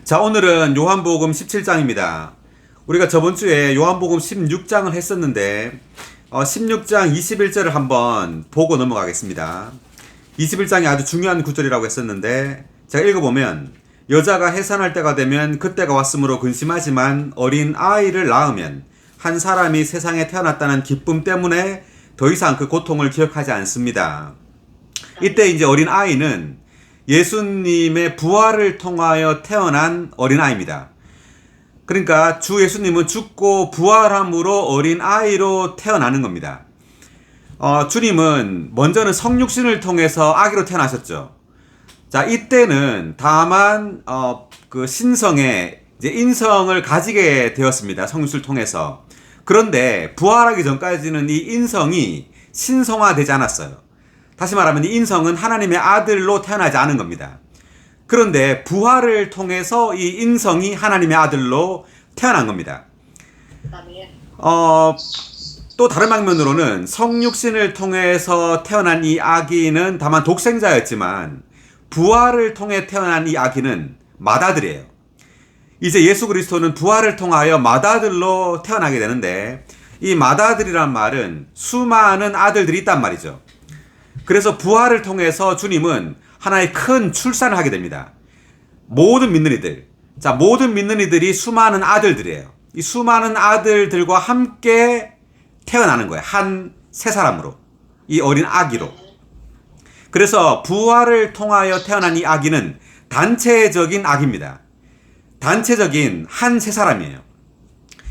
자, 오늘은 요한복음 17장입니다. 우리가 저번 주에 요한복음 16장을 했었는데 16장 21절을 한번 보고 넘어가겠습니다. 21장이 아주 중요한 구절이라고 했었는데 제가 읽어보면, 여자가 해산할 때가 되면 그때가 왔으므로 근심하지만 어린 아이를 낳으면 한 사람이 세상에 태어났다는 기쁨 때문에 더 이상 그 고통을 기억하지 않습니다. 이때 이제 어린 아이는 예수님의 부활을 통하여 태어난 어린아이입니다. 그러니까 주 예수님은 죽고 부활함으로 어린아이로 태어나는 겁니다. 주님은 먼저는 성육신을 통해서 아기로 태어나셨죠. 자, 이때는 다만 그 신성의 이제 인성을 가지게 되었습니다. 성육신을 통해서. 그런데 부활하기 전까지는 이 인성이 신성화되지 않았어요. 다시 말하면 이 인성은 하나님의 아들로 태어나지 않은 겁니다. 그런데 부활을 통해서 이 인성이 하나님의 아들로 태어난 겁니다. 또 다른 방면으로는 성육신을 통해서 태어난 이 아기는 다만 독생자였지만 부활을 통해 태어난 이 아기는 맏아들이에요. 이제 예수 그리스도는 부활을 통하여 맏아들로 태어나게 되는데, 이 맏아들이란 말은 수많은 아들들이 있단 말이죠. 그래서 부활을 통해서 주님은 하나의 큰 출산을 하게 됩니다. 모든 믿는 이들, 자, 모든 믿는 이들이 수많은 아들들이에요. 이 수많은 아들들과 함께 태어나는 거예요. 한 세 사람으로, 이 어린 아기로. 그래서 부활을 통하여 태어난 이 아기는 단체적인 아기입니다. 단체적인 한 세 사람이에요.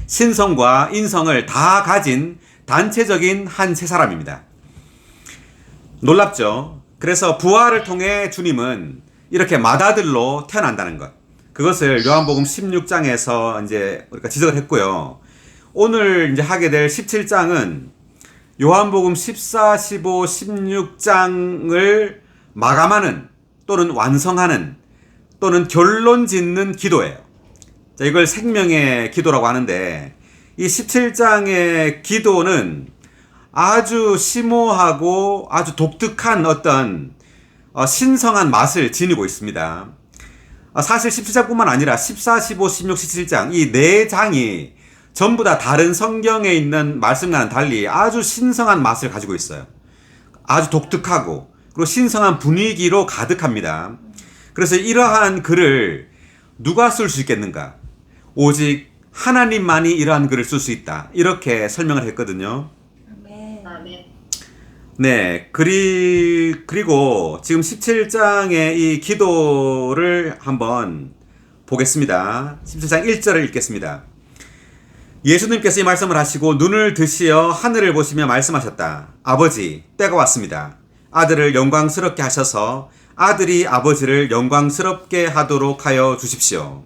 신성과 인성을 다 가진 단체적인 한 세 사람입니다. 놀랍죠? 그래서 부활을 통해 주님은 이렇게 맏아들로 태어난다는 것, 그것을 요한복음 16장에서 이제 우리가 지적을 했고요. 오늘 이제 하게 될 17장은 요한복음 14, 15, 16장을 마감하는 또는 완성하는 또는 결론 짓는 기도예요. 자, 이걸 생명의 기도라고 하는데, 이 17장의 기도는 아주 심오하고 아주 독특한 어떤 신성한 맛을 지니고 있습니다. 사실 17장뿐만 아니라 14, 15, 16, 17장 이 네 장이 전부 다 다른 성경에 있는 말씀과는 달리 아주 신성한 맛을 가지고 있어요. 아주 독특하고 그리고 신성한 분위기로 가득합니다. 그래서 이러한 글을 누가 쓸 수 있겠는가? 오직 하나님만이 이러한 글을 쓸 수 있다, 이렇게 설명을 했거든요. 네, 그리고 지금 17장의 이 기도를 한번 보겠습니다. 17장 1절을 읽겠습니다. 예수님께서 이 말씀을 하시고 눈을 드시어 하늘을 보시며 말씀하셨다. 아버지, 때가 왔습니다. 아들을 영광스럽게 하셔서 아들이 아버지를 영광스럽게 하도록 하여 주십시오.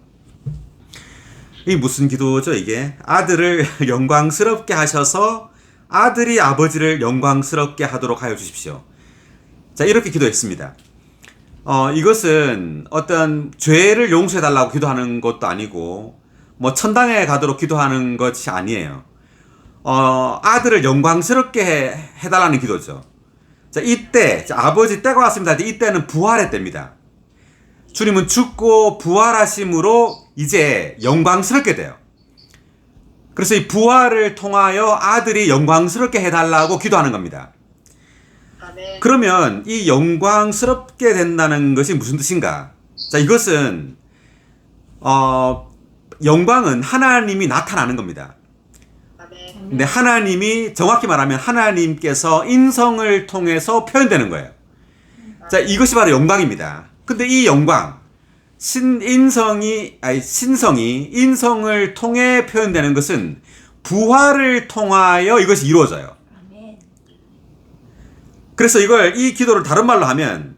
이게 무슨 기도죠, 이게? 아들을 영광스럽게 하셔서 아들이 아버지를 영광스럽게 하도록 하여 주십시오. 자, 이렇게 기도했습니다. 이것은 어떤 죄를 용서해달라고 기도하는 것도 아니고, 뭐, 천당에 가도록 기도하는 것이 아니에요. 아들을 영광스럽게 해달라는 기도죠. 자, 이때, 자, 아버지 때가 왔습니다. 이때는 부활의 때입니다. 주님은 죽고 부활하심으로 이제 영광스럽게 돼요. 그래서 이 부활을 통하여 아들이 영광스럽게 해달라고 기도하는 겁니다. 그러면 이 영광스럽게 된다는 것이 무슨 뜻인가? 자, 이것은 영광은 하나님이 나타나는 겁니다. 근데 하나님이, 정확히 말하면 하나님께서 인성을 통해서 표현되는 거예요. 자, 이것이 바로 영광입니다. 근데 이 영광, 신성이 인성을 통해 표현되는 것은 부활을 통하여 이것이 이루어져요. 그래서 이 기도를 다른 말로 하면,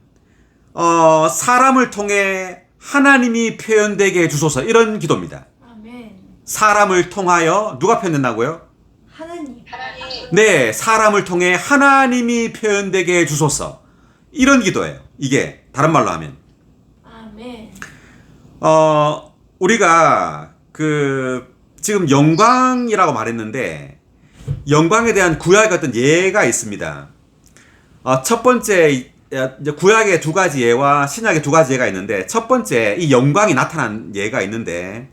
사람을 통해 하나님이 표현되게 해주소서, 이런 기도입니다. 사람을 통하여 누가 표현된다고요? 하나님. 네, 사람을 통해 하나님이 표현되게 해주소서, 이런 기도예요. 이게 다른 말로 하면. 아멘. 우리가 지금 영광이라고 말했는데, 영광에 대한 구약의 어떤 예가 있습니다. 첫 번째 이제 구약의 두 가지 예와 신약의 두 가지 예가 있는데, 첫 번째 이 영광이 나타난 예가 있는데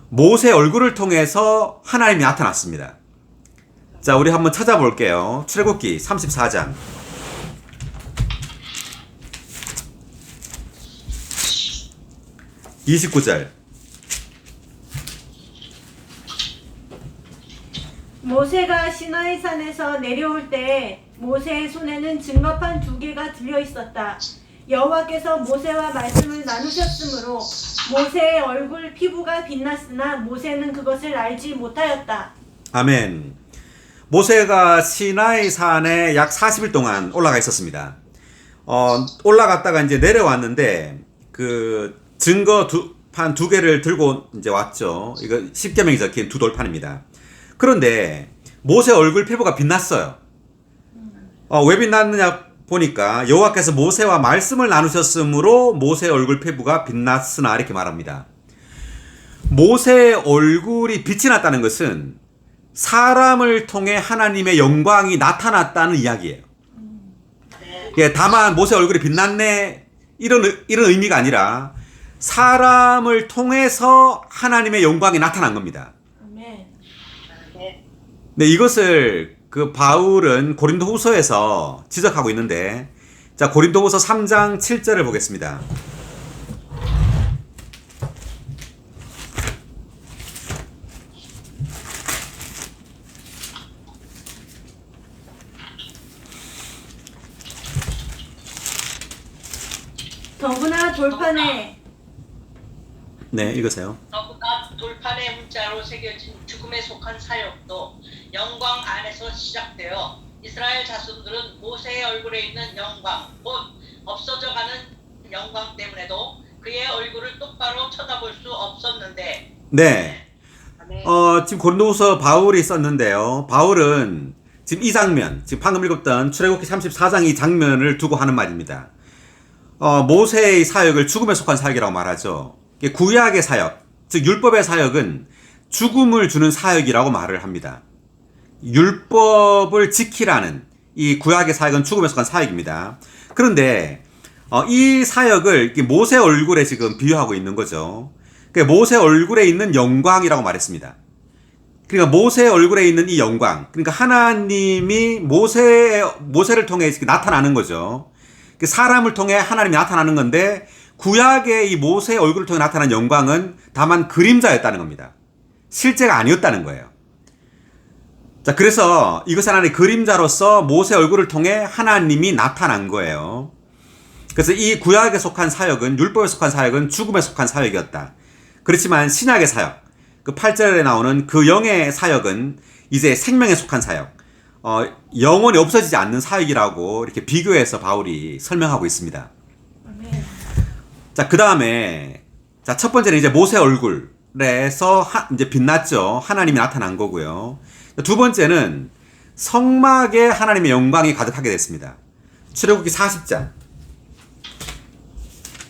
모세 얼굴을 통해서 하나님이 나타났습니다. 자, 우리 한번 찾아볼게요. 출애굽기 34장. (29절) 모세가 시나이 산에서 내려올 때 모세의 손에는 증거판 2개가 들려 있었다. 여호와께서 모세와 말씀을 나누셨으므로 모세의 얼굴 피부가 빛났으나 모세는 그것을 알지 못하였다. 아멘. 모세가 시나이 산에 약 40일 동안 올라가 있었습니다. 올라갔다가 이제 내려왔는데 그 증거판 2개를 들고 이제 왔죠. 이거 십계명이 적힌 두 돌판입니다. 그런데 모세 얼굴 피부가 빛났어요. 왜 빛났느냐 보니까 여호와께서 모세와 말씀을 나누셨으므로 모세 얼굴 피부가 빛났으나 이렇게 말합니다. 모세의 얼굴이 빛이 났다는 것은 사람을 통해 하나님의 영광이 나타났다는 이야기예요. 예, 다만 모세 얼굴이 빛났네 이런 의미가 아니라 사람을 통해서 하나님의 영광이 나타난 겁니다. 아멘. 네, 이것을 그 바울은 고린도후서에서 지적하고 있는데, 자, 고린도후서 3장 7절을 보겠습니다. 더구나 돌판에 네, 읽으세요. 더구나 돌판의 문자로 새겨진 죽음에 속한 사역도 영광 안에서 시작되어 이스라엘 자손들은 모세의 얼굴에 있는 영광, 곧 없어져가는 영광 때문에도 그의 얼굴을 똑바로 쳐다볼 수 없었는데. 네. 지금 고린도후서 바울이 썼는데요. 바울은 지금 이 장면, 지금 방금 읽었던 출애굽기 34장 이 장면을 두고 하는 말입니다. 모세의 사역을 죽음에 속한 사역이라고 말하죠. 구약의 사역, 즉 율법의 사역은 죽음을 주는 사역이라고 말을 합니다. 율법을 지키라는 이 구약의 사역은 죽음에 속한 사역입니다. 그런데 이 사역을 모세 얼굴에 지금 비유하고 있는 거죠. 그러니까 모세 얼굴에 있는 영광이라고 말했습니다. 그러니까 모세 얼굴에 있는 이 영광, 그러니까 하나님이 모세를 통해 나타나는 거죠. 사람을 통해 하나님이 나타나는 건데, 구약의 이 모세 얼굴을 통해 나타난 영광은 다만 그림자였다는 겁니다. 실제가 아니었다는 거예요. 자, 그래서 이것은 하나님의 그림자로서 모세 얼굴을 통해 하나님이 나타난 거예요. 그래서 이 구약에 속한 사역은, 율법에 속한 사역은 죽음에 속한 사역이었다. 그렇지만 신약의 사역, 그 8절에 나오는 그 영의 사역은 이제 생명에 속한 사역, 영원히 없어지지 않는 사역이라고 이렇게 비교해서 바울이 설명하고 있습니다. 아멘. 자, 그 다음에, 자, 첫 번째는 이제 모세 얼굴에서 이제 빛났죠. 하나님이 나타난 거고요. 두 번째는 성막에 하나님의 영광이 가득하게 됐습니다. 출애굽기 40장.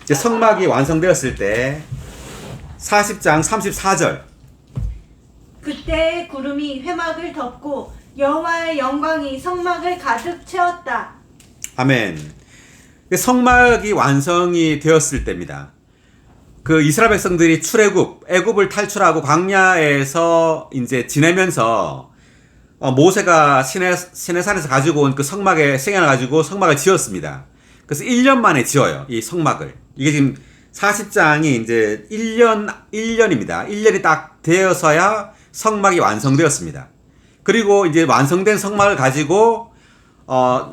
이제 성막이 완성되었을 때 40장 34절. 그때 구름이 회막을 덮고 여호와의 영광이 성막을 가득 채웠다. 아멘. 성막이 완성이 되었을 때입니다. 그 이스라엘 백성들이 애굽을 탈출하고 광야에서 이제 지내면서 모세가 시내산에서 가지고 온 그 성막의 생연을 가지고 성막을 지었습니다. 그래서 1년 만에 지어요, 이 성막을. 이게 지금 40장이 이제 1년입니다. 1년이 딱 되어서야 성막이 완성되었습니다. 그리고 이제 완성된 성막을 가지고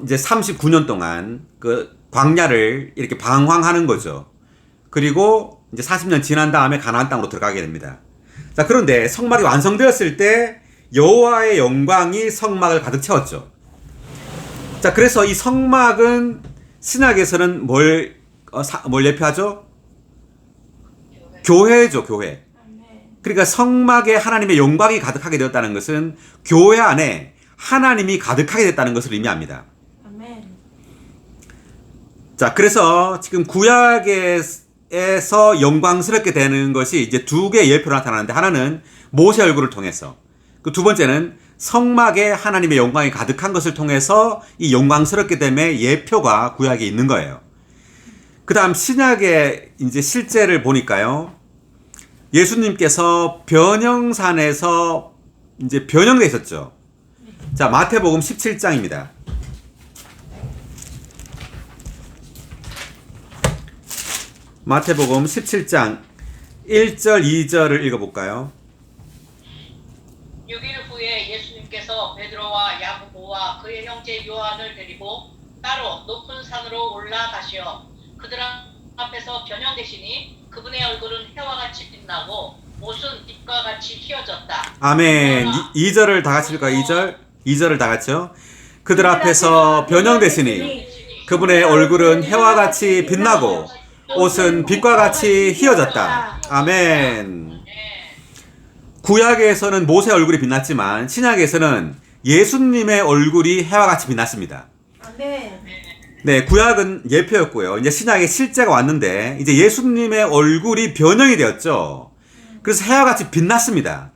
이제 39년 동안 그 광야를 이렇게 방황하는 거죠. 그리고 이제 40년 지난 다음에 가나안 땅으로 들어가게 됩니다. 자, 그런데 성막이 완성되었을 때 여호와의 영광이 성막을 가득 채웠죠. 자, 그래서 이 성막은 신약에서는 뭘 예표하죠? 교회죠, 교회. 그러니까 성막에 하나님의 영광이 가득하게 되었다는 것은 교회 안에 하나님이 가득하게 됐다는 것을 의미합니다. 아멘. 자, 그래서 지금 구약에서 영광스럽게 되는 것이 이제 두 개의 예표로 나타나는데, 하나는 모세 얼굴을 통해서, 그 두 번째는 성막에 하나님의 영광이 가득한 것을 통해서 이 영광스럽게 됨의 예표가 구약에 있는 거예요. 그 다음 신약의 이제 실제를 보니까요. 예수님께서 변형산에서 이제 변형돼 있었죠. 자, 마태복음 17장입니다. 마태복음 17장 1절, 2절을 읽어볼까요? 6일 후에 예수님께서 베드로와 야고보와 그의 형제 요한을 데리고 따로 높은 산으로 올라가시어 그들 앞에서 변형되시니 그분의 얼굴은 해와 같이 빛나고 옷은 빛과 같이 휘어졌다. 아멘. 2절을 다 같이 읽을까요? 2절을 다 같이요. 그들 앞에서 변형되시니 그분의 얼굴은 해와 같이 빛나고 옷은 빛과 같이 휘어졌다. 아멘. 구약에서는 모세 얼굴이 빛났지만 신약에서는 예수님의 얼굴이 해와 같이 빛났습니다. 아멘. 네, 구약은 예표였고요. 이제 신약에 실제가 왔는데 이제 예수님의 얼굴이 변형이 되었죠. 그래서 해와 같이 빛났습니다.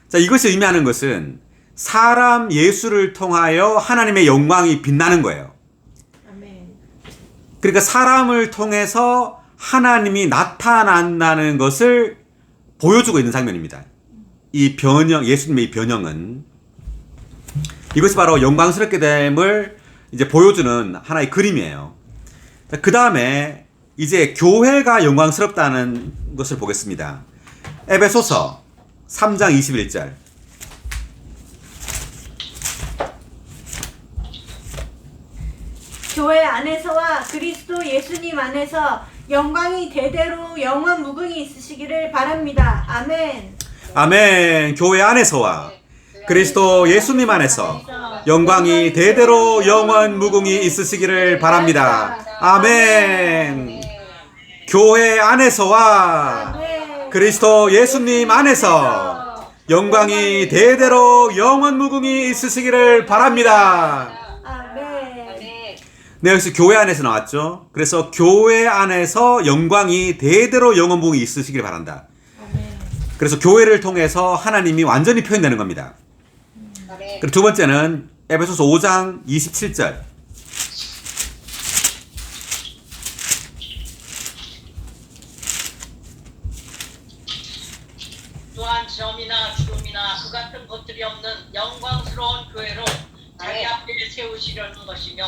자, 이것이 의미하는 것은 사람 예수를 통하여 하나님의 영광이 빛나는 거예요. 아멘. 그러니까 사람을 통해서 하나님이 나타난다는 것을 보여주고 있는 장면입니다. 이 변형, 예수님의 이 변형은 이것이 바로 영광스럽게 됨을 이제 보여주는 하나의 그림이에요. 그 다음에 이제 교회가 영광스럽다는 것을 보겠습니다. 에베소서 3장 21절. 교회 안에서와 그리스도 예수님 안에서 영광이 대대로 영원 무궁히 있으시기를 바랍니다. 아멘. 아멘. 교회 안에서와 그리스도 예수님 안에서 영광이 대대로 영원 무궁히 있으시기를 바랍니다. 아멘. 교회 안에서와 아멘. 그리스도 예수님 안에서 영광이 대대로 영원 무궁히 있으시기를 바랍니다. 아멘. 네, 역시 교회 안에서 나왔죠. 그래서 교회 안에서 영광이 대대로 영원 무궁히 있으시기를 바란다. 아멘. 그래서 교회를 통해서 하나님이 완전히 표현되는 겁니다. 그리고 두 번째는 에베소서 5장 27절. 또한 점이나 주름이나 그 같은 것들이 없는 영광스러운 교회로 자기 앞에 세우시려는 것이며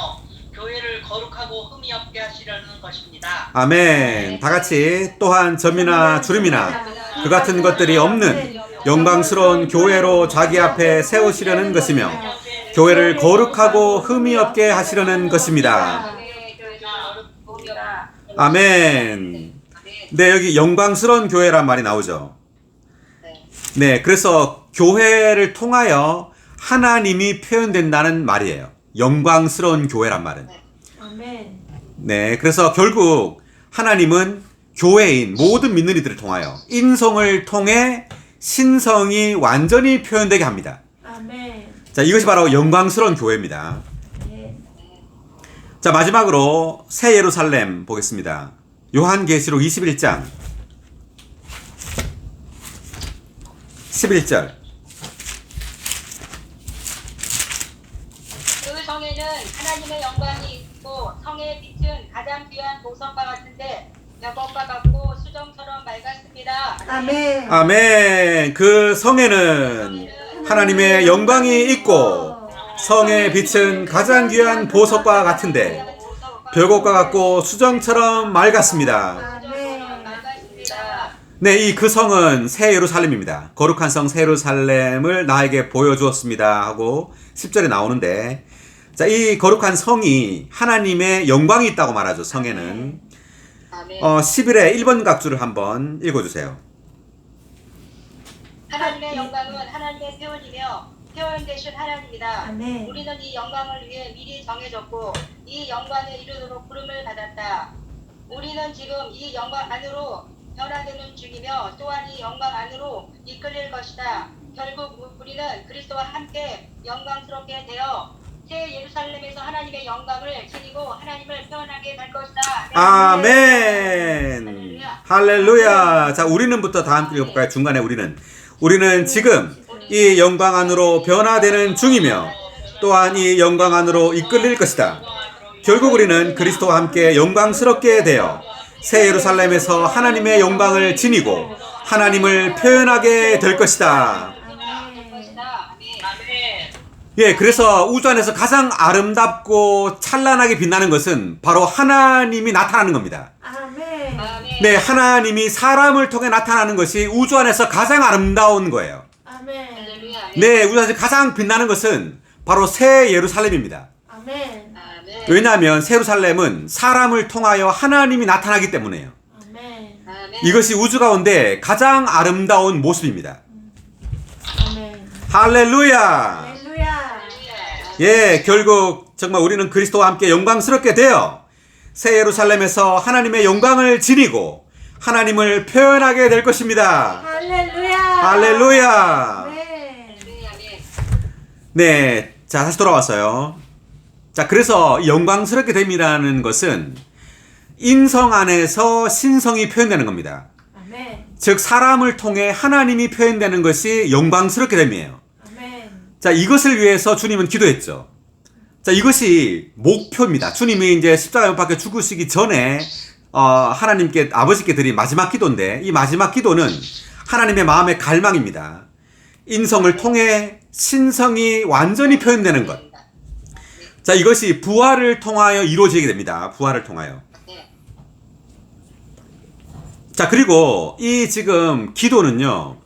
교회를 거룩하고 흠이 없게 하시려는 것입니다. 아멘. 다 같이 또한 점이나 주름이나 그 같은 것들이 없는 영광스러운 교회로 자기 앞에 세우시려는 것이며 교회를 거룩하고 흠이 없게 하시려는 것입니다. 아멘. 네, 여기 영광스러운 교회란 말이 나오죠. 네, 그래서 교회를 통하여 하나님이 표현된다는 말이에요. 영광스러운 교회란 말은. 아멘. 네, 그래서 결국 하나님은 교회인 모든 믿는 이들을 통하여 인성을 통해 신성이 완전히 표현되게 합니다. 아멘. 자, 이것이 바로 영광스러운 교회입니다. 네. 자, 마지막으로 새 예루살렘 보겠습니다. 요한계시록 21장 11절. 그 성에는 하나님의 영광이 있고 성의 빛은 가장 귀한 보석과 같은데 벽옥과 같고 수정처럼 맑았습니다. 아멘. 아멘. 그 성에는 하나님의 영광이 있고 성의 빛은 가장 귀한 보석과 같은데 벽옥과 같고 수정처럼 맑았습니다. 아멘. 맑았습니다. 네, 이 그 성은 새 예루살렘입니다. 거룩한 성 새 예루살렘을 나에게 보여주었습니다 하고 10절에 나오는데, 자, 이 거룩한 성이 하나님의 영광이 있다고 말하죠. 성에는. 아멘. 11의 1번 각주를 한번 읽어주세요. 하나님의 영광은 하나님의 세원이며 세원 되신 하나님이다. 아멘. 우리는 이 영광을 위해 미리 정해졌고 이 영광에 이르도록 부름을 받았다. 우리는 지금 이 영광 안으로 변화되는 중이며 또한 이 영광 안으로 이끌릴 것이다. 결국 우리는 그리스도와 함께 영광스럽게 되어 새 예루살렘에서 하나님의 영광을 지니고 하나님을 표현하게 될 것이다. 아멘. 할렐루야. 자, 우리는부터 다 함께 읽어볼까요? 중간에 우리는 지금 이 영광 안으로 변화되는 중이며 또한 이 영광 안으로 이끌릴 것이다. 결국 우리는 그리스도와 함께 영광스럽게 되어 새 예루살렘에서 하나님의 영광을 지니고 하나님을 표현하게 될 것이다. 아멘. 예, 그래서 우주 안에서 가장 아름답고 찬란하게 빛나는 것은 바로 하나님이 나타나는 겁니다. 아멘. 네, 하나님이 사람을 통해 나타나는 것이 우주 안에서 가장 아름다운 거예요. 아멘. 네, 우주 안에서 가장 빛나는 것은 바로 새 예루살렘입니다. 아멘. 왜냐하면 새 예루살렘은 사람을 통하여 하나님이 나타나기 때문에요. 아멘. 이것이 우주 가운데 가장 아름다운 모습입니다. 아멘. 할렐루야! 할렐루야. 예, 결국 정말 우리는 그리스도와 함께 영광스럽게 되어 새 예루살렘에서 하나님의 영광을 지니고 하나님을 표현하게 될 것입니다. 할렐루야. 할렐루야! 네. 네, 자, 다시 돌아왔어요. 자, 그래서 영광스럽게 됨이라는 것은 인성 안에서 신성이 표현되는 겁니다. 아멘. 즉, 사람을 통해 하나님이 표현되는 것이 영광스럽게 됨이에요. 아멘. 자, 이것을 위해서 주님은 기도했죠. 자, 이것이 목표입니다. 주님이 이제 십자가에 못 박혀 죽으시기 전에 하나님께 아버지께 드린 마지막 기도인데 이 마지막 기도는 하나님의 마음의 갈망입니다. 인성을 통해 신성이 완전히 표현되는 것. 자, 이것이 부활을 통하여 이루어지게 됩니다. 부활을 통하여. 자, 그리고 이 지금 기도는요,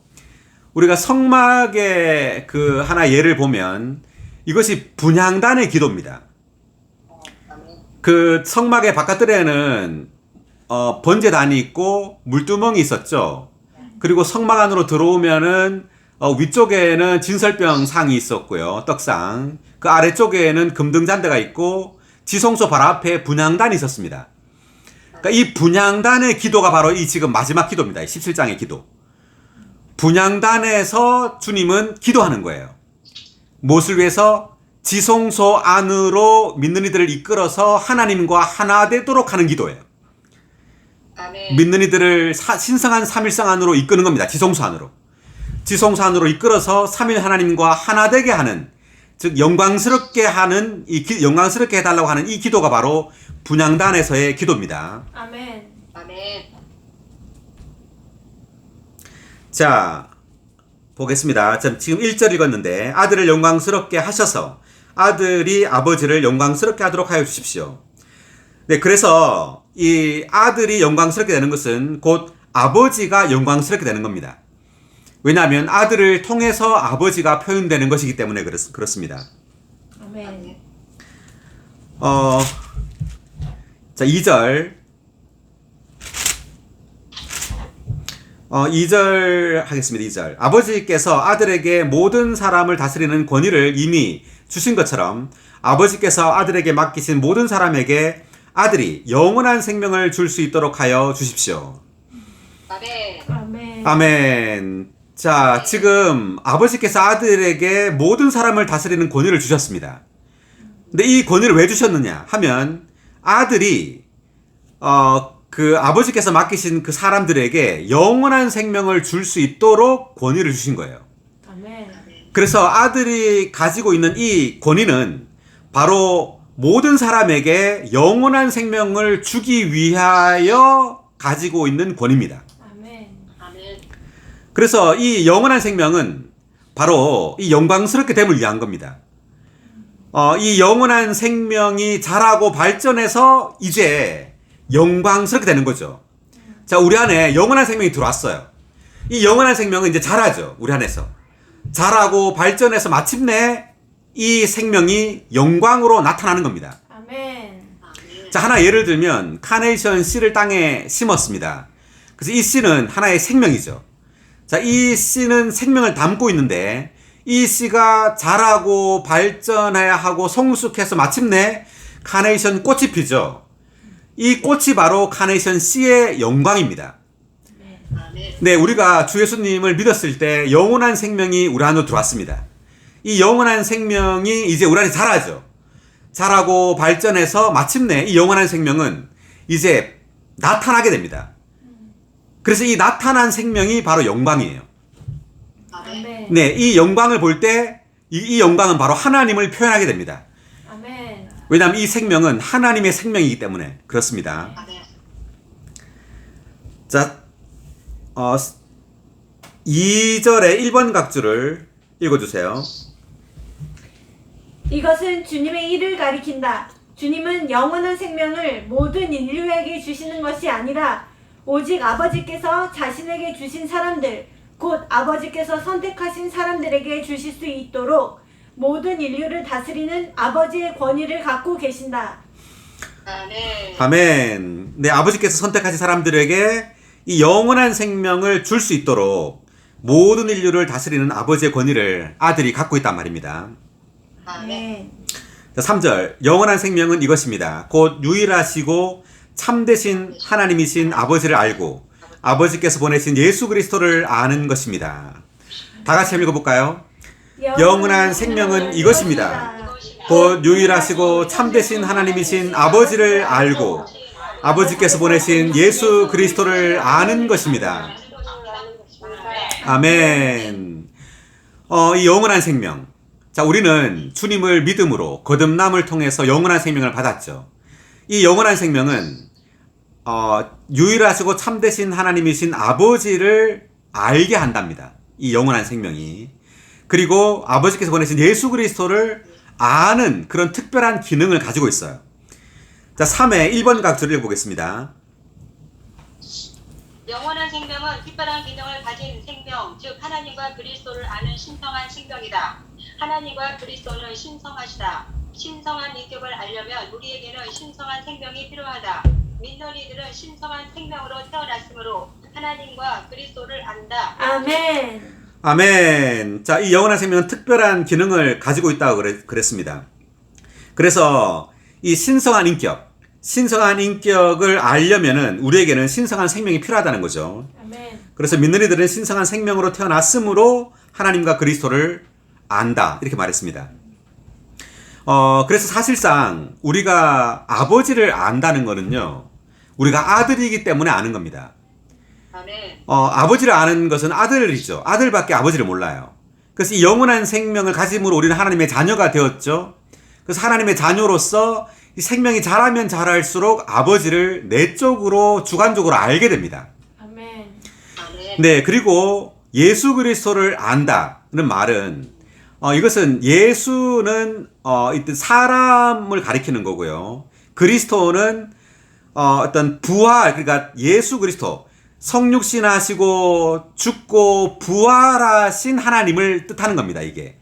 우리가 성막의 그 하나 예를 보면 이것이 분향단의 기도입니다. 그 성막의 바깥들에는 번제단이 있고 물두멍이 있었죠. 그리고 성막 안으로 들어오면은 위쪽에는 진설병 상이 있었고요. 떡상. 그 아래쪽에는 금등잔대가 있고 지성소 바로 앞에 분향단이 있었습니다. 그러니까 이 분향단의 기도가 바로 이 지금 마지막 기도입니다. 17장의 기도. 분향단에서 주님은 기도하는 거예요. 무엇을 위해서? 지성소 안으로 믿는 이들을 이끌어서 하나님과 하나 되도록 하는 기도예요. 믿는 이들을 신성한 삼일성 안으로 이끄는 겁니다. 지성소 안으로. 지성소 안으로 이끌어서 삼일 하나님과 하나 되게 하는, 즉 영광스럽게 하는 영광스럽게 해달라고 하는 이 기도가 바로 분향단에서의 기도입니다. 아멘. 자, 보겠습니다. 지금 1절 읽었는데 아들을 영광스럽게 하셔서 아들이 아버지를 영광스럽게 하도록 하여 주십시오. 네, 그래서 이 아들이 영광스럽게 되는 것은 곧 아버지가 영광스럽게 되는 겁니다. 왜냐하면 아들을 통해서 아버지가 표현되는 것이기 때문에 그렇습니다. 아멘. 자, 2절. 2절 하겠습니다. 2절. 아버지께서 아들에게 모든 사람을 다스리는 권위를 이미 주신 것처럼 아버지께서 아들에게 맡기신 모든 사람에게 아들이 영원한 생명을 줄 수 있도록 하여 주십시오. 아멘. 아멘. 자, 지금 아버지께서 아들에게 모든 사람을 다스리는 권위를 주셨습니다. 근데 이 권위를 왜 주셨느냐 하면 아들이 그 아버지께서 맡기신 그 사람들에게 영원한 생명을 줄 수 있도록 권위를 주신 거예요. 아멘. 그래서 아들이 가지고 있는 이 권위는 바로 모든 사람에게 영원한 생명을 주기 위하여 가지고 있는 권위입니다. 그래서 이 영원한 생명은 바로 이 영광스럽게 됨을 위한 겁니다. 이 영원한 생명이 자라고 발전해서 이제 영광스럽게 되는 거죠. 자, 우리 안에 영원한 생명이 들어왔어요. 이 영원한 생명은 이제 자라죠. 우리 안에서. 자라고 발전해서 마침내 이 생명이 영광으로 나타나는 겁니다. 아멘. 자, 하나 예를 들면 카네이션 씨를 땅에 심었습니다. 그래서 이 씨는 하나의 생명이죠. 자, 이 씨는 생명을 담고 있는데 이 씨가 자라고 발전해야 하고 성숙해서 마침내 카네이션 꽃이 피죠. 이 꽃이 바로 카네이션 씨의 영광입니다. 네, 우리가 주 예수님을 믿었을 때 영원한 생명이 우리 안으로 들어왔습니다. 이 영원한 생명이 이제 우리 안에 자라죠. 자라고 발전해서 마침내 이 영원한 생명은 이제 나타나게 됩니다. 그래서 이 나타난 생명이 바로 영광이에요. 아멘. 네, 이 영광을 볼 때 이 영광은 바로 하나님을 표현하게 됩니다. 아멘. 왜냐하면 이 생명은 하나님의 생명이기 때문에 그렇습니다. 아멘. 자, 2절의 1번 각주를 읽어주세요. 이것은 주님의 일을 가리킨다. 주님은 영원한 생명을 모든 인류에게 주시는 것이 아니라 오직 아버지께서 자신에게 주신 사람들, 곧 아버지께서 선택하신 사람들에게 주실 수 있도록 모든 인류를 다스리는 아버지의 권위를 갖고 계신다. 아멘. 아멘. 네, 아버지께서 선택하신 사람들에게 이 영원한 생명을 줄 수 있도록 모든 인류를 다스리는 아버지의 권위를 아들이 갖고 있단 말입니다. 아멘. 자, 3절. 영원한 생명은 이것입니다. 곧 유일하시고 참되신 하나님이신 아버지를 알고 아버지께서 보내신 예수 그리스도를 아는 것입니다. 다 같이 읽어볼까요? 영원한 생명은 이것입니다. 곧 유일하시고 참되신 하나님이신 아버지를 알고 아버지께서 보내신 예수 그리스도를 아는 것입니다. 아멘. 이 영원한 생명. 자, 우리는 주님을 믿음으로 거듭남을 통해서 영원한 생명을 받았죠. 이 영원한 생명은 유일하시고 참되신 하나님이신 아버지를 알게 한답니다. 이 영원한 생명이. 그리고 아버지께서 보내신 예수 그리스도를 아는 그런 특별한 기능을 가지고 있어요. 자, 3회 1번 각주를 읽어보겠습니다. 영원한 생명은 특별한 기능을 가진 생명, 즉 하나님과 그리스도를 아는 신성한 생명이다. 하나님과 그리스도는 신성하시다. 신성한 인격을 알려면 우리에게는 신성한 생명이 필요하다. 믿는 이들은 신성한 생명으로 태어났으므로 하나님과 그리스도를 안다. 아멘. 아멘. 자, 이 영원한 생명은 특별한 기능을 가지고 있다고 그랬습니다. 그래서 이 신성한 인격을 알려면은 우리에게는 신성한 생명이 필요하다는 거죠. 아멘. 그래서 믿는 이들은 신성한 생명으로 태어났으므로 하나님과 그리스도를 안다. 이렇게 말했습니다. 그래서 사실상 우리가 아버지를 안다는 거는요, 우리가 아들이기 때문에 아는 겁니다. 아멘. 아버지를 아는 것은 아들이죠. 아들밖에 아버지를 몰라요. 그래서 이 영원한 생명을 가짐으로 우리는 하나님의 자녀가 되었죠. 그래서 하나님의 자녀로서 이 생명이 자라면 자랄수록 아버지를 내적으로 주관적으로 알게 됩니다. 아멘. 아멘. 네, 그리고 예수 그리스도를 안다는 말은 이것은 예수는 사람을 가리키는 거고요. 그리스도는 어떤 부활, 그러니까 예수 그리스도 성육신 하시고 죽고 부활하신 하나님을 뜻하는 겁니다, 이게.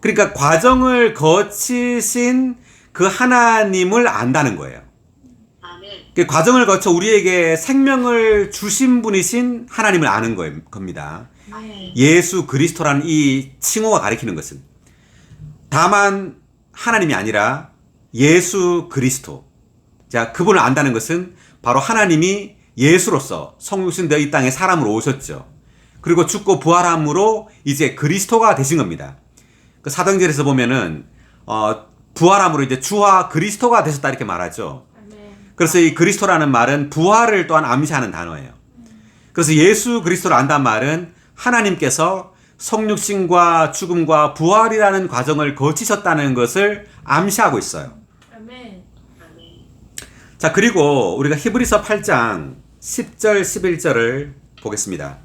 그러니까 과정을 거치신 그 하나님을 안다는 거예요. 아멘. 그 과정을 거쳐 우리에게 생명을 주신 분이신 하나님을 아는 겁니다. 아멘. 예수 그리스도라는 이 칭호가 가리키는 것은 다만 하나님이 아니라 예수 그리스도. 자, 그분을 안다는 것은 바로 하나님이 예수로서 성육신되어 이 땅에 사람으로 오셨죠. 그리고 죽고 부활함으로 이제 그리스도가 되신 겁니다. 그 사도행전에서 보면은 부활함으로 이제 주와 그리스도가 되셨다 이렇게 말하죠. 아멘. 그래서 이 그리스도라는 말은 부활을 또한 암시하는 단어예요. 그래서 예수 그리스도를 안다는 말은 하나님께서 성육신과 죽음과 부활이라는 과정을 거치셨다는 것을 암시하고 있어요. 아멘. 자, 그리고 우리가 히브리서 8장 10절 11절을 보겠습니다.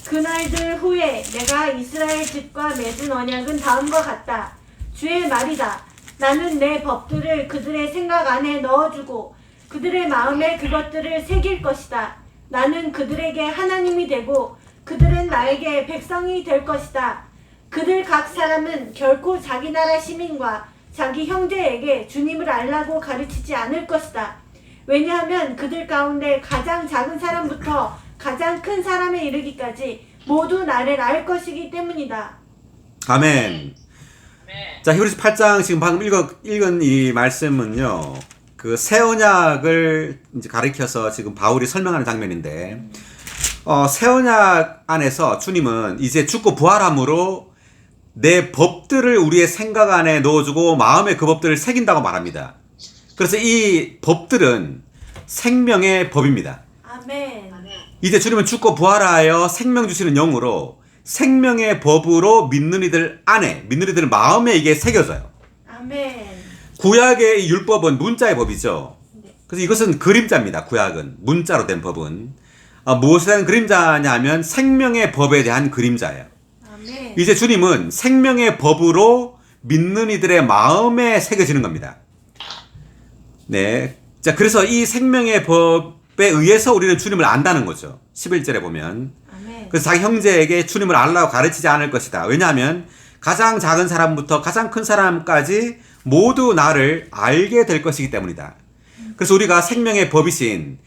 그날들 후에 내가 이스라엘 집과 맺은 언약은 다음과 같다. 주의 말이다. 나는 내 법들을 그들의 생각 안에 넣어주고 그들의 마음에 그것들을 새길 것이다. 나는 그들에게 하나님이 되고 그들은 나에게 백성이 될 것이다. 그들 각 사람은 결코 자기 나라 시민과 자기 형제에게 주님을 알라고 가르치지 않을 것이다. 왜냐하면 그들 가운데 가장 작은 사람부터 가장 큰 사람에 이르기까지 모두 나를 알 것이기 때문이다. 아멘. 네. 자, 히브리서 8장 지금 방금 읽은 이 말씀은요, 그 새 언약을 이제 가리켜서 지금 바울이 설명하는 장면인데, 새 언약 안에서 주님은 이제 죽고 부활함으로 내 법들을 우리의 생각 안에 넣어주고 마음에 그 법들을 새긴다고 말합니다. 그래서 이 법들은 생명의 법입니다. 아멘. 아멘. 이제 주님은 죽고 부활하여 생명 주시는 영으로 생명의 법으로 믿는 이들 안에, 믿는 이들 마음에 이게 새겨져요. 아멘. 구약의 이 율법은 문자의 법이죠. 네. 그래서 이것은 그림자입니다. 구약은 문자로 된 법은 무엇에 대한 그림자냐 하면 생명의 법에 대한 그림자예요. 아멘. 이제 주님은 생명의 법으로 믿는 이들의 마음에 새겨지는 겁니다. 네. 자, 그래서 이 생명의 법에 의해서 우리는 주님을 안다는 거죠. 11절에 보면. 아멘. 그래서 자기 형제에게 주님을 알라고 가르치지 않을 것이다. 왜냐하면 가장 작은 사람부터 가장 큰 사람까지 모두 나를 알게 될 것이기 때문이다. 그래서 우리가 생명의 법이신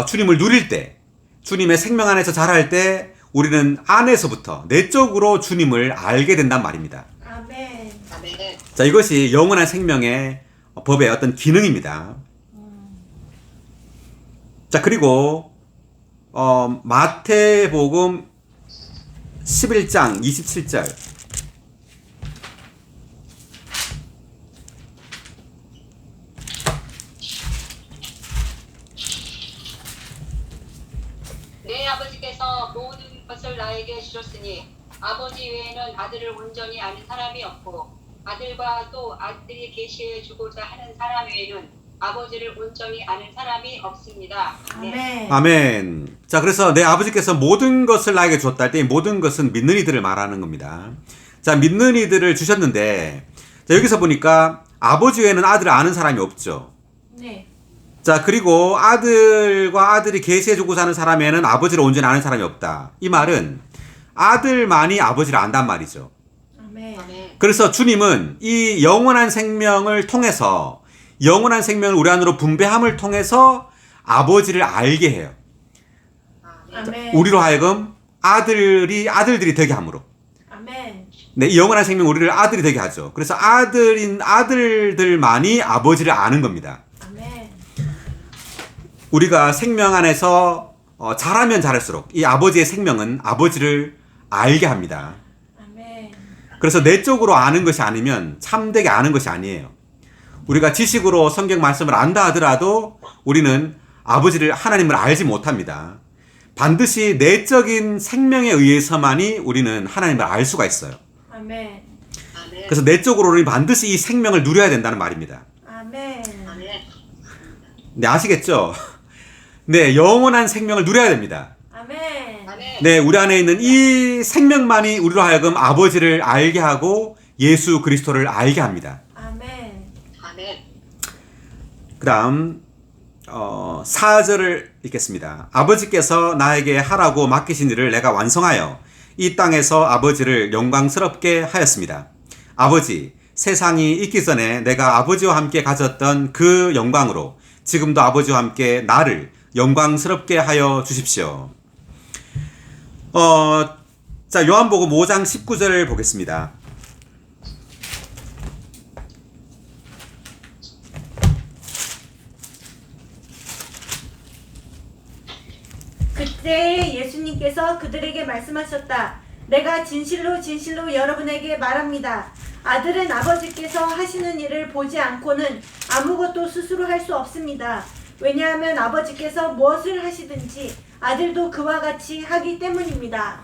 주님을 누릴 때, 주님의 생명 안에서 자랄 때 우리는 안에서부터 내적으로 주님을 알게 된단 말입니다. 아멘. 아멘. 자, 이것이 영원한 생명의 법의 어떤 기능입니다. 자, 그리고 마태복음 11장 27절. 내 아버지께서 모든 것을 나에게 주셨으니 아버지 외에는 아들을 온전히 아는 사람이 없고 아들과 또 아들이 계시해 주고자 하는 사람 외에는 아버지를 온전히 아는 사람이 없습니다. 아멘. 아멘. 자, 그래서 내 아버지께서 모든 것을 나에게 줬다 할 때 모든 것은 믿는 이들을 말하는 겁니다. 자, 믿는 이들을 주셨는데, 자, 여기서 보니까 아버지 외에는 아들을 아는 사람이 없죠. 네. 자, 그리고 아들과 아들이 계시해주고자 하는 사람에는 아버지를 온전히 아는 사람이 없다. 이 말은 아들만이 아버지를 안단 말이죠. 아멘. 아멘. 그래서 주님은 이 영원한 생명을 통해서, 영원한 생명을 우리 안으로 분배함을 통해서 아버지를 알게 해요. 아멘. 우리로 하여금 아들들이 되게 함으로. 아멘. 네, 이 영원한 생명 우리를 아들이 되게 하죠. 그래서 아들인 아들들만이 아버지를 아는 겁니다. 아멘. 우리가 생명 안에서 자라면 자랄수록 이 아버지의 생명은 아버지를 알게 합니다. 아멘. 그래서 내적으로 아는 것이 아니면 참되게 아는 것이 아니에요. 우리가 지식으로 성경 말씀을 안다 하더라도 우리는 아버지를, 하나님을 알지 못합니다. 반드시 내적인 생명에 의해서만이 우리는 하나님을 알 수가 있어요. 아멘. 아멘. 그래서 내적으로 우리는 반드시 이 생명을 누려야 된다는 말입니다. 아멘. 아멘. 네, 아시겠죠? 네, 영원한 생명을 누려야 됩니다. 아멘. 아멘. 네, 우리 안에 있는 이 생명만이 우리로 하여금 아버지를 알게 하고 예수 그리스도를 알게 합니다. 아멘. 아멘. 그 다음 4절을 읽겠습니다. 아버지께서 나에게 하라고 맡기신 일을 내가 완성하여 이 땅에서 아버지를 영광스럽게 하였습니다. 아버지, 세상이 있기 전에 내가 아버지와 함께 가졌던 그 영광으로 지금도 아버지와 함께 나를 영광스럽게 하여 주십시오. 자, 요한복음 5장 19절을 보겠습니다. 그때 예수님께서 그들에게 말씀하셨다. 내가 진실로 진실로 여러분에게 말합니다. 아들은 아버지께서 하시는 일을 보지 않고는 아무것도 스스로 할 수 없습니다. 왜냐하면 아버지께서 무엇을 하시든지 아들도 그와 같이 하기 때문입니다.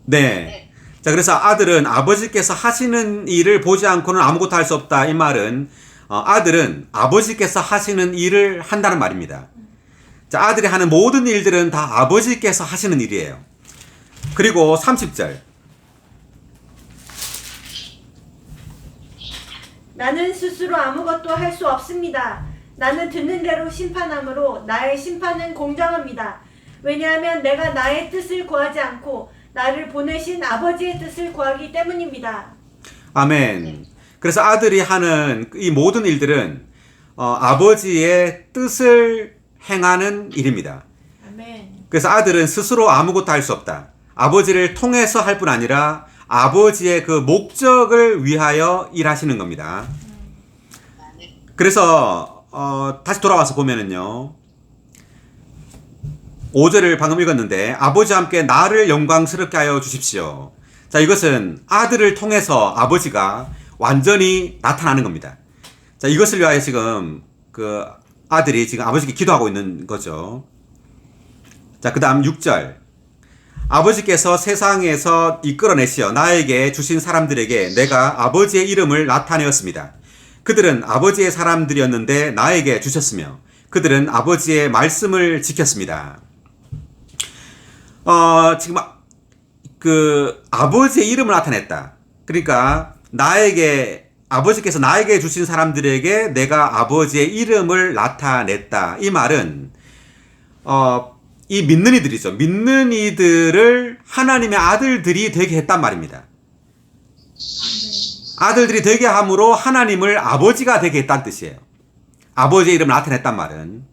네. 자, 그래서 아들은 아버지께서 하시는 일을 보지 않고는 아무것도 할 수 없다. 이 말은 아들은 아버지께서 하시는 일을 한다는 말입니다. 자, 아들이 하는 모든 일들은 다 아버지께서 하시는 일이에요. 그리고 30절. 나는 스스로 아무것도 할 수 없습니다. 나는 듣는 대로 심판함으로 나의 심판은 공정합니다. 왜냐하면 내가 나의 뜻을 구하지 않고 나를 보내신 아버지의 뜻을 구하기 때문입니다. 아멘. 그래서 아들이 하는 이 모든 일들은 아버지의 뜻을 행하는 일입니다. 아멘. 그래서 아들은 스스로 아무것도 할 수 없다. 아버지를 통해서 할 뿐 아니라 아버지의 그 목적을 위하여 일하시는 겁니다. 그래서 다시 돌아와서 보면은요, 5절을 방금 읽었는데 아버지와 함께 나를 영광스럽게 하여 주십시오. 자, 이것은 아들을 통해서 아버지가 완전히 나타나는 겁니다. 자, 이것을 위하여 지금 그 아들이 지금 아버지께 기도하고 있는 거죠. 자, 그 다음 6절. 아버지께서 세상에서 이끌어내시어 나에게 주신 사람들에게 내가 아버지의 이름을 나타내었습니다. 그들은 아버지의 사람들이었는데 나에게 주셨으며 그들은 아버지의 말씀을 지켰습니다. 지금 그 아버지의 이름을 나타냈다. 그러니까 아버지께서 나에게 주신 사람들에게 내가 아버지의 이름을 나타냈다. 이 말은 이 믿는 이들이죠. 믿는 이들을 하나님의 아들들이 되게 했단 말입니다. 아들들이 되게 함으로 하나님을 아버지가 되게 했다는 뜻이에요. 아버지의 이름을 나타냈단 말은.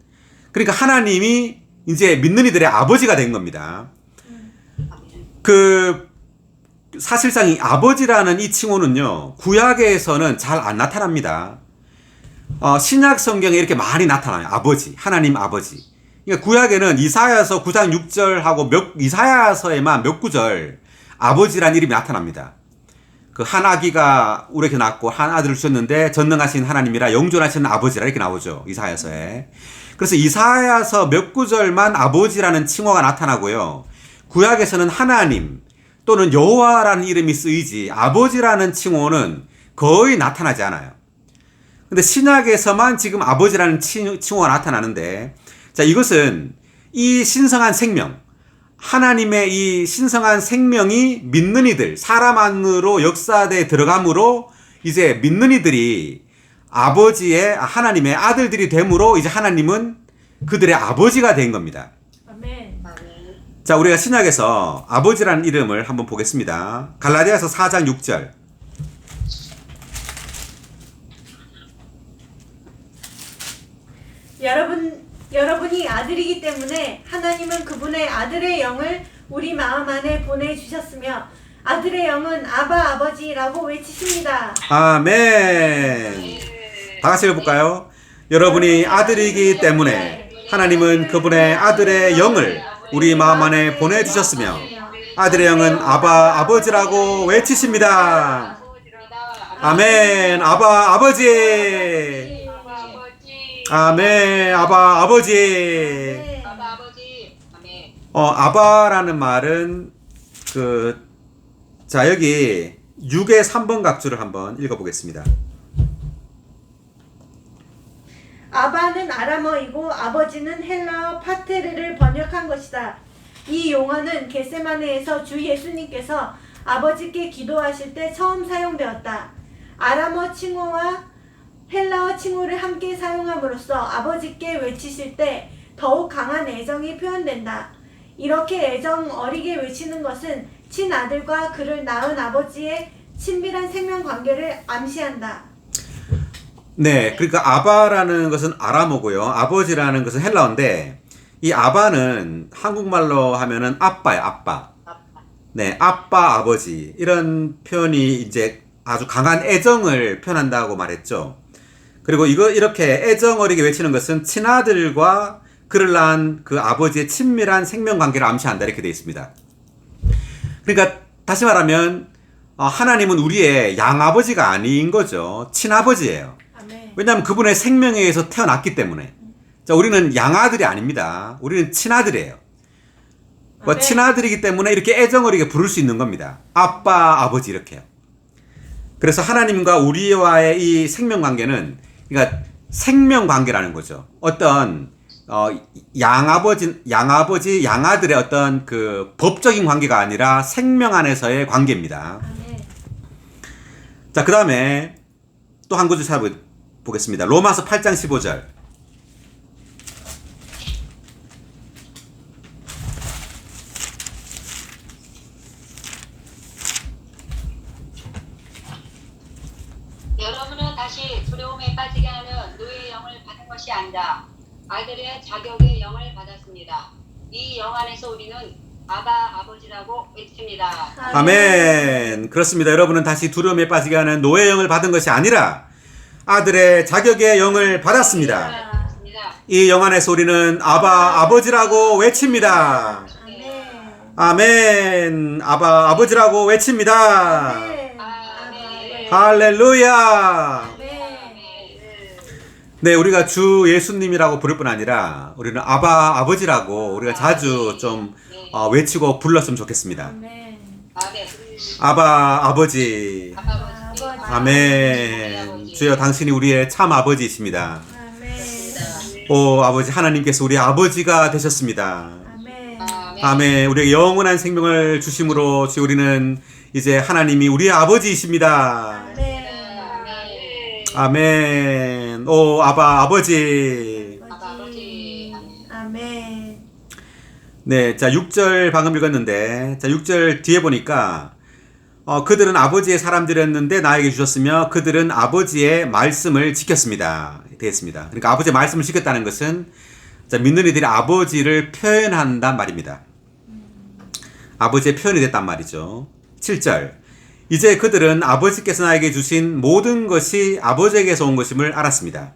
그러니까 하나님이 이제 믿는 이들의 아버지가 된 겁니다. 사실상 이 아버지라는 이 칭호는요, 구약에서는 잘 안 나타납니다. 신약 성경에 이렇게 많이 나타나요. 아버지, 하나님 아버지. 그러니까 구약에는 이사야서 9장 6절하고 이사야서에만 몇 구절 아버지란 이름이 나타납니다. 그 한 아기가 우리에게 낳고 한 아들을 주셨는데 전능하신 하나님이라 영존하시는 아버지라 이렇게 나오죠. 이사야서에. 그래서 이사야서 몇 구절만 아버지라는 칭호가 나타나고요. 구약에서는 하나님 또는 여호와라는 이름이 쓰이지 아버지라는 칭호는 거의 나타나지 않아요. 근데 신약에서만 지금 아버지라는 칭호가 나타나는데, 자, 이것은 이 신성한 생명, 하나님의 이 신성한 생명이 믿는 이들, 사람 안으로 역사대에 들어감으로 이제 믿는 이들이 하나님의 아들들이 됨으로 이제 하나님은 그들의 아버지가 된 겁니다. 아멘. 자, 우리가 신약에서 아버지라는 이름을 한번 보겠습니다. 갈라디아서 4장 6절. 여러분이 아들이기 때문에 하나님은 그분의 아들의 영을 우리 마음 안에 보내주셨으며 아들의 영은 아바 아버지라고 외치십니다. 아멘. 다 같이 해볼까요? 여러분이 아들이기 때문에 하나님은 그분의 아들의 영을 우리 마음 안에 보내주셨으며 아들의 영은 아바 아버지라고 외치십니다. 아멘. 아바 아버지. 아멘. 아바 아버지. 아바 아버지. 아멘. 아바라는 말은 자, 여기 6의 3번 각주를 한번 읽어보겠습니다. 아바는 아람어이고 아버지는 헬라어 파테르를 번역한 것이다. 이 용어는 겟세마네에서 주 예수님께서 아버지께 기도하실 때 처음 사용되었다. 아람어 칭호와 헬라어 칭호를 함께 사용함으로써 아버지께 외치실 때 더욱 강한 애정이 표현된다. 이렇게 애정 어리게 외치는 것은 친아들과 그를 낳은 아버지의 친밀한 생명 관계를 암시한다. 네, 그러니까 아바라는 것은 아람어고요. 아버지라는 것은 헬라어인데 이 아바는 한국말로 하면은 아빠예요, 아빠. 네, 아빠, 아버지. 이런 표현이 이제 아주 강한 애정을 표현한다고 말했죠. 그리고 이렇게 애정 어리게 외치는 것은 친아들과 그를 낳은 그 아버지의 친밀한 생명 관계를 암시한다. 이렇게 되어 있습니다. 그러니까 다시 말하면 하나님은 우리의 양아버지가 아닌 거죠. 친아버지예요. 아멘. 왜냐하면 그분의 생명에 의해서 태어났기 때문에. 자, 우리는 양아들이 아닙니다. 우리는 친아들이에요. 친아들이기 때문에 이렇게 애정어리게 부를 수 있는 겁니다. 아빠, 아버지 이렇게요. 그래서 하나님과 우리와의 이 생명 관계는 그러니까 생명 관계라는 거죠. 어떤 양아버지, 양아들의 어떤 그 법적인 관계가 아니라 생명 안에서의 관계입니다. 아멘. 자, 그 다음에 또 한 구절 찾아보겠습니다. 로마서 8장 15절. 여러분은 다시 두려움에 빠지게 하는 노예의 영을 받은 것이 아니라 아들의 자격의 영을 받았습니다. 이 영 안에서 우리는 아바 아버지라고 외칩니다. 아멘. 그렇습니다. 여러분은 다시 두려움에 빠지게 하는 노예의 영을 받은 것이 아니라 아들의 자격의 영을 받았습니다. 이 영 안에서 우리는 아바 아버지라고 외칩니다. 아멘. 아바 아버지라고 외칩니다. 아멘. 아멘. 할렐루야. 네, 우리가 주 예수님이라고 부를 뿐 아니라 우리는 아버지라고 우리가 자주 좀 외치고 불렀으면 좋겠습니다. 아멘. 아멘. 아버지. 아버지. 아멘. 주여 당신이 우리의 참 아버지이십니다. 아멘. 오 아버지 하나님께서 우리의 아버지가 되셨습니다. 아멘. 아멘. 우리에게 영원한 생명을 주심으로 주여 우리는 이제 하나님이 우리의 아버지이십니다. 아멘. 아멘. 오 아버지. 아버지. 아멘. 네, 자 6절 방금 읽었는데 자 6절 뒤에 보니까 그들은 아버지의 사람들이었는데 나에게 주셨으며 그들은 아버지의 말씀을 지켰습니다. 되었습니다. 그러니까 아버지의 말씀을 지켰다는 것은 자, 믿는 이들이 아버지를 표현한단 말입니다. 아버지의 표현이 됐단 말이죠. 7절 이제 그들은 아버지께서 나에게 주신 모든 것이 아버지에게서 온 것임을 알았습니다.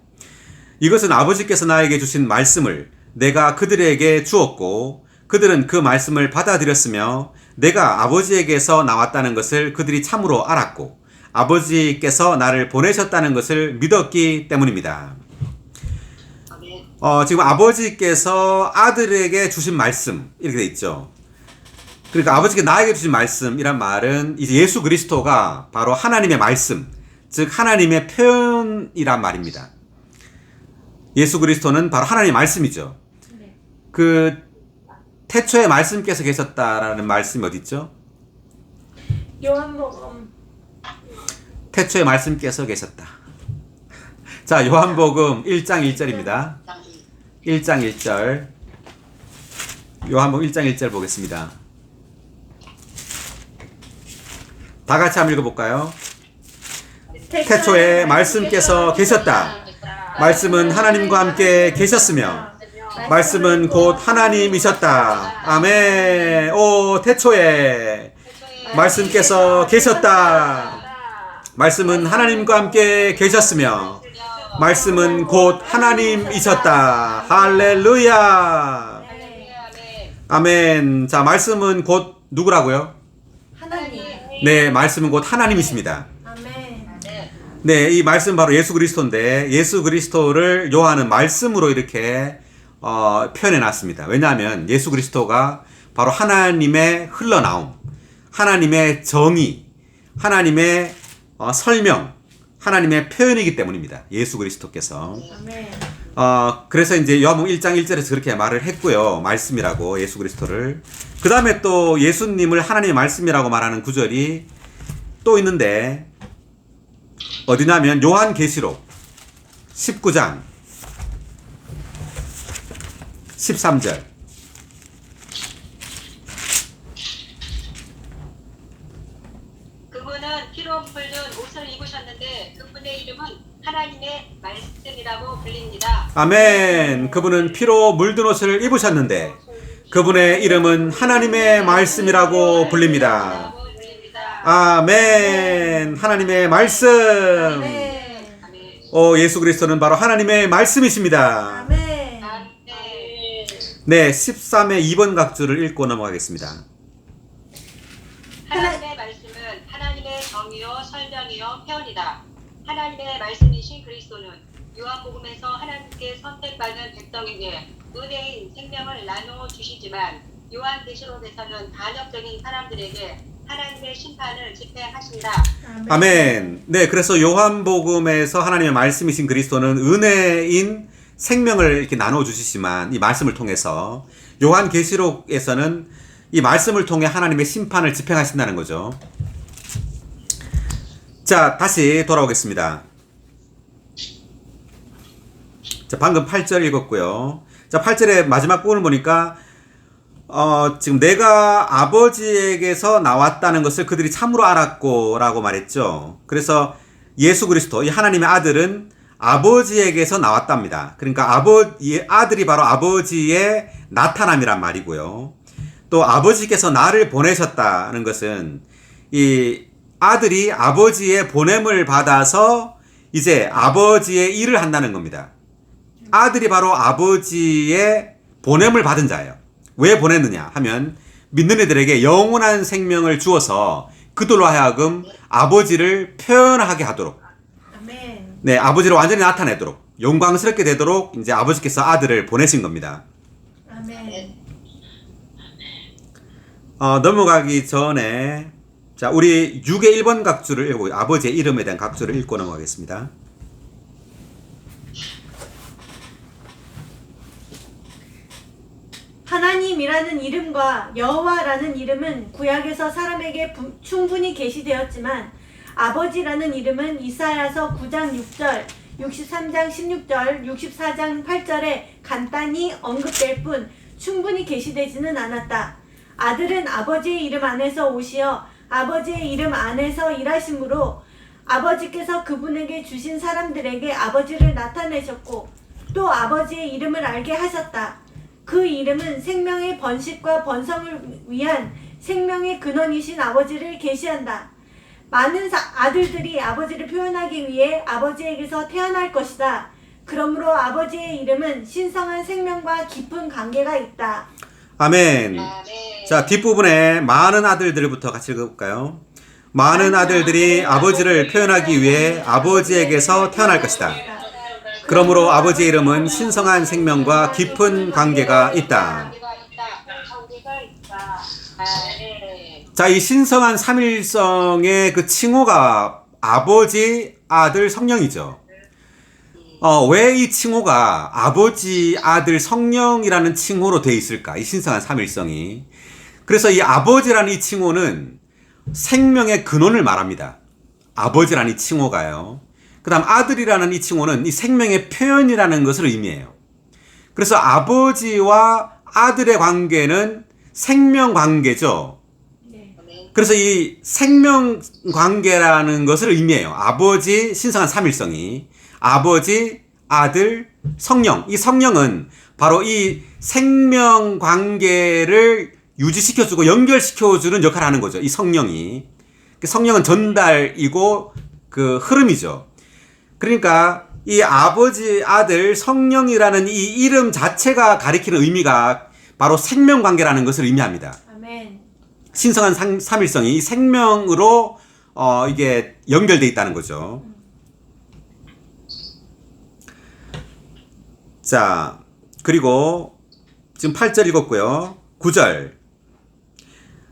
이것은 아버지께서 나에게 주신 말씀을 내가 그들에게 주었고 그들은 그 말씀을 받아들였으며 내가 아버지에게서 나왔다는 것을 그들이 참으로 알았고 아버지께서 나를 보내셨다는 것을 믿었기 때문입니다. 지금 아버지께서 아들에게 주신 말씀 이렇게 돼 있죠. 그러니까 아버지께서 나에게 주신 말씀이란 말은 이제 예수 그리스도가 바로 하나님의 말씀, 즉 하나님의 표현이란 말입니다. 예수 그리스도는 바로 하나님의 말씀이죠. 네. 그 태초에 말씀께서 계셨다라는 말씀이 어디 있죠? 요한복음 태초에 말씀께서 계셨다. 자, 요한복음 1장 1절입니다. 1장 1절. 요한복음 1장 1절 보겠습니다. 다 같이 한번 읽어볼까요? 태초에 말씀께서 계셨다. 말씀은 하나님과 함께 계셨으며 말씀은 곧 하나님이셨다. 아멘. 오 태초에 말씀께서 계셨다. 말씀은 하나님과 함께 계셨으며 말씀은 곧 하나님이셨다. 할렐루야. 아멘. 자, 말씀은 곧 누구라고요? 하나님. 네, 말씀은 곧 하나님이십니다. 아멘. 네, 이 말씀 바로 예수 그리스도인데 예수 그리스도를 요한은 말씀으로 이렇게 표현해 놨습니다. 왜냐하면 예수 그리스도가 바로 하나님의 흘러나옴, 하나님의 정의, 하나님의 설명, 하나님의 표현이기 때문입니다. 예수 그리스도께서. 아멘. 그래서 이제 요한복음 1장 1절에서 그렇게 말을 했고요. 말씀이라고 예수 그리스도를. 그 다음에 또 예수님을 하나님의 말씀이라고 말하는 구절이 또 있는데 어디냐면 요한계시록 19장 13절. 그분은 피로 붉은 옷을 입으셨는데 그분의 이름은 하나님의 말씀이라고 불립니다. 아멘. 그분은 피로 물든 옷을 입으셨는데 그분의 이름은 하나님의 말씀이라고 불립니다. 아멘. 하나님의 말씀. 아멘. 오, 예수 그리스도는 바로 하나님의 말씀이십니다. 아멘. 네, 13의 2번 각주를 읽고 넘어가겠습니다. 하나님의 말씀은 하나님의 정의요 설명이요 표현이다. 하나님의 말씀이신 그리스도는 요한복음에서 하나님께 선택받은 백성에게 은혜인 생명을 나누어 주시지만 요한계시록에서는 간접적인 사람들에게 하나님의 심판을 집행하신다. 아멘. 네, 그래서 요한복음에서 하나님의 말씀이신 그리스도는 은혜인 생명을 이렇게 나눠 주시지만 이 말씀을 통해서 요한계시록에서는 이 말씀을 통해 하나님의 심판을 집행하신다는 거죠. 자, 다시 돌아오겠습니다. 자, 방금 8절 읽었고요. 자, 8절의 마지막 부분을 보니까 지금 내가 아버지에게서 나왔다는 것을 그들이 참으로 알았고 라고 말했죠. 그래서 예수 그리스도, 이 하나님의 아들은 아버지에게서 나왔답니다. 그러니까 아들이 바로 아버지의 나타남이란 말이고요. 또 아버지께서 나를 보내셨다는 것은 이 아들이 아버지의 보냄을 받아서 이제 아버지의 일을 한다는 겁니다. 아들이 바로 아버지의 보냄을 받은 자예요. 왜 보냈느냐 하면 믿는 이들에게 영원한 생명을 주어서 그들로 하여금 아버지를 표현하게 하도록, 아멘. 네, 아버지를 완전히 나타내도록, 영광스럽게 되도록 이제 아버지께서 아들을 보내신 겁니다. 아멘. 넘어가기 전에 자, 우리 6의 1번 각주를 읽고 아버지의 이름에 대한 각주를 읽고 넘어가겠습니다. 하나님이라는 이름과 여호와라는 이름은 구약에서 사람에게 충분히 계시되었지만 아버지라는 이름은 이사야서 9장 6절, 63장 16절, 64장 8절에 간단히 언급될 뿐 충분히 계시되지는 않았다. 아들은 아버지의 이름 안에서 오시어 아버지의 이름 안에서 일하심으로 아버지께서 그분에게 주신 사람들에게 아버지를 나타내셨고 또 아버지의 이름을 알게 하셨다. 그 이름은 생명의 번식과 번성을 위한 생명의 근원이신 아버지를 계시한다. 많은 아들들이 아버지를 표현하기 위해 아버지에게서 태어날 것이다. 그러므로 아버지의 이름은 신성한 생명과 깊은 관계가 있다. 아멘. 아멘. 자, 뒷부분에 많은 아들들부터 같이 읽어볼까요? 많은 아들들이 아버지를 표현하기 위해 아버지에게서 태어날 것이다. 그러므로 아버지의 이름은 신성한 생명과 깊은 관계가 있다. 관계가 있다. 아멘. 자, 이 신성한 삼일성의 그 칭호가 아버지, 아들, 성령이죠. 왜 이 칭호가 아버지, 아들, 성령이라는 칭호로 되어 있을까? 이 신성한 삼일성이. 그래서 이 아버지라는 이 칭호는 생명의 근원을 말합니다. 아버지라는 이 칭호가요. 그 다음 아들이라는 이 칭호는 이 생명의 표현이라는 것을 의미해요. 그래서 아버지와 아들의 관계는 생명 관계죠. 네. 그래서 이 생명 관계라는 것을 의미해요. 아버지, 신성한 삼일성이. 아버지, 아들, 성령. 이 성령은 바로 이 생명 관계를 유지시켜주고 연결시켜주는 역할을 하는 거죠. 이 성령이. 성령은 전달이고 그 흐름이죠. 그러니까 이 아버지, 아들, 성령이라는 이 이름 자체가 가리키는 의미가 바로 생명 관계라는 것을 의미합니다. 아멘. 신성한 삼일성이 생명으로 이게 연결되어 있다는 거죠. 자, 그리고 지금 8절 읽었고요. 9절.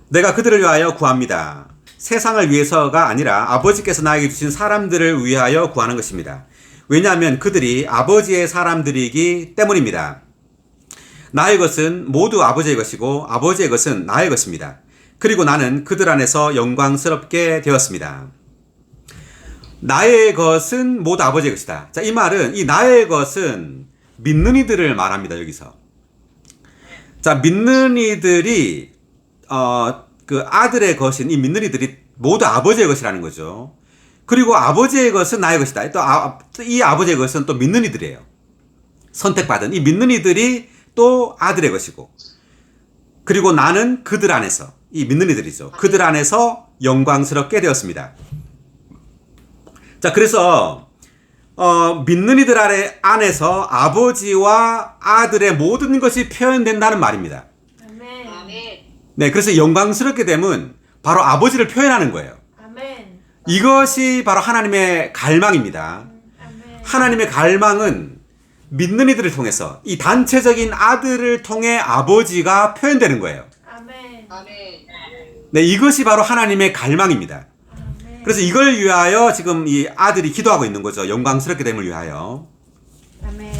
내가 그들을 위하여 구합니다. 세상을 위해서가 아니라 아버지께서 나에게 주신 사람들을 위하여 구하는 것입니다. 왜냐하면 그들이 아버지의 사람들이기 때문입니다. 나의 것은 모두 아버지의 것이고 아버지의 것은 나의 것입니다. 그리고 나는 그들 안에서 영광스럽게 되었습니다. 나의 것은 모두 아버지의 것이다. 자, 이 말은 이 나의 것은 믿는 이들을 말합니다. 여기서. 자, 믿는 이들이 그 아들의 것인 이 믿는 이들이 모두 아버지의 것이라는 거죠. 그리고 아버지의 것은 나의 것이다. 또 이 아버지의 것은 또 믿는 이들이에요. 선택받은 이 믿는 이들이 또 아들의 것이고, 그리고 나는 그들 안에서, 이 믿는 이들이죠. 그들 안에서 영광스럽게 되었습니다. 자, 그래서 믿는 이들 안에서 아버지와 아들의 모든 것이 표현된다는 말입니다. 아멘. 아멘. 네, 그래서 영광스럽게 됨은 바로 아버지를 표현하는 거예요. 아멘. 이것이 바로 하나님의 갈망입니다. 아멘. 하나님의 갈망은 믿는 이들을 통해서 이 단체적인 아들을 통해 아버지가 표현되는 거예요. 아멘. 아멘. 네, 이것이 바로 하나님의 갈망입니다. 아멘. 그래서 이걸 위하여 지금 이 아들이 기도하고 있는 거죠. 영광스럽게 됨을 위하여. 아멘.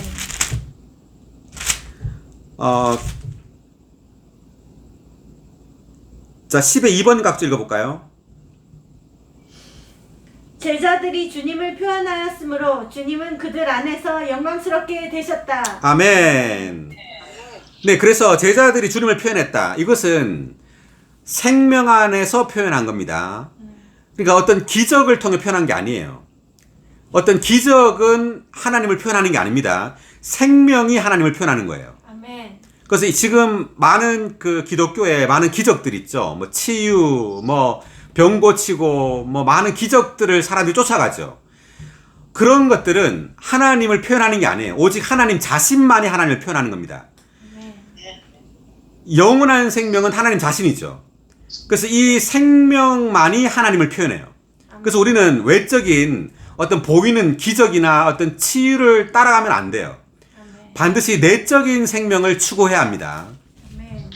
자, 10의 2번 각주 읽어볼까요? 제자들이 주님을 표현하였으므로 주님은 그들 안에서 영광스럽게 되셨다. 아멘. 네, 그래서 제자들이 주님을 표현했다. 이것은 생명 안에서 표현한 겁니다. 그러니까 어떤 기적을 통해 표현한 게 아니에요. 어떤 기적은 하나님을 표현하는 게 아닙니다. 생명이 하나님을 표현하는 거예요. 아멘. 그래서 지금 많은 그 기독교에 많은 기적들 있죠. 뭐 치유, 뭐 병 고치고, 뭐 많은 기적들을 사람들이 쫓아가죠. 그런 것들은 하나님을 표현하는 게 아니에요. 오직 하나님 자신만이 하나님을 표현하는 겁니다. 아멘. 영원한 생명은 하나님 자신이죠. 그래서 이 생명만이 하나님을 표현해요. 그래서 우리는 외적인 어떤 보이는 기적이나 어떤 치유를 따라가면 안 돼요. 아멘. 반드시 내적인 생명을 추구해야 합니다. 아멘.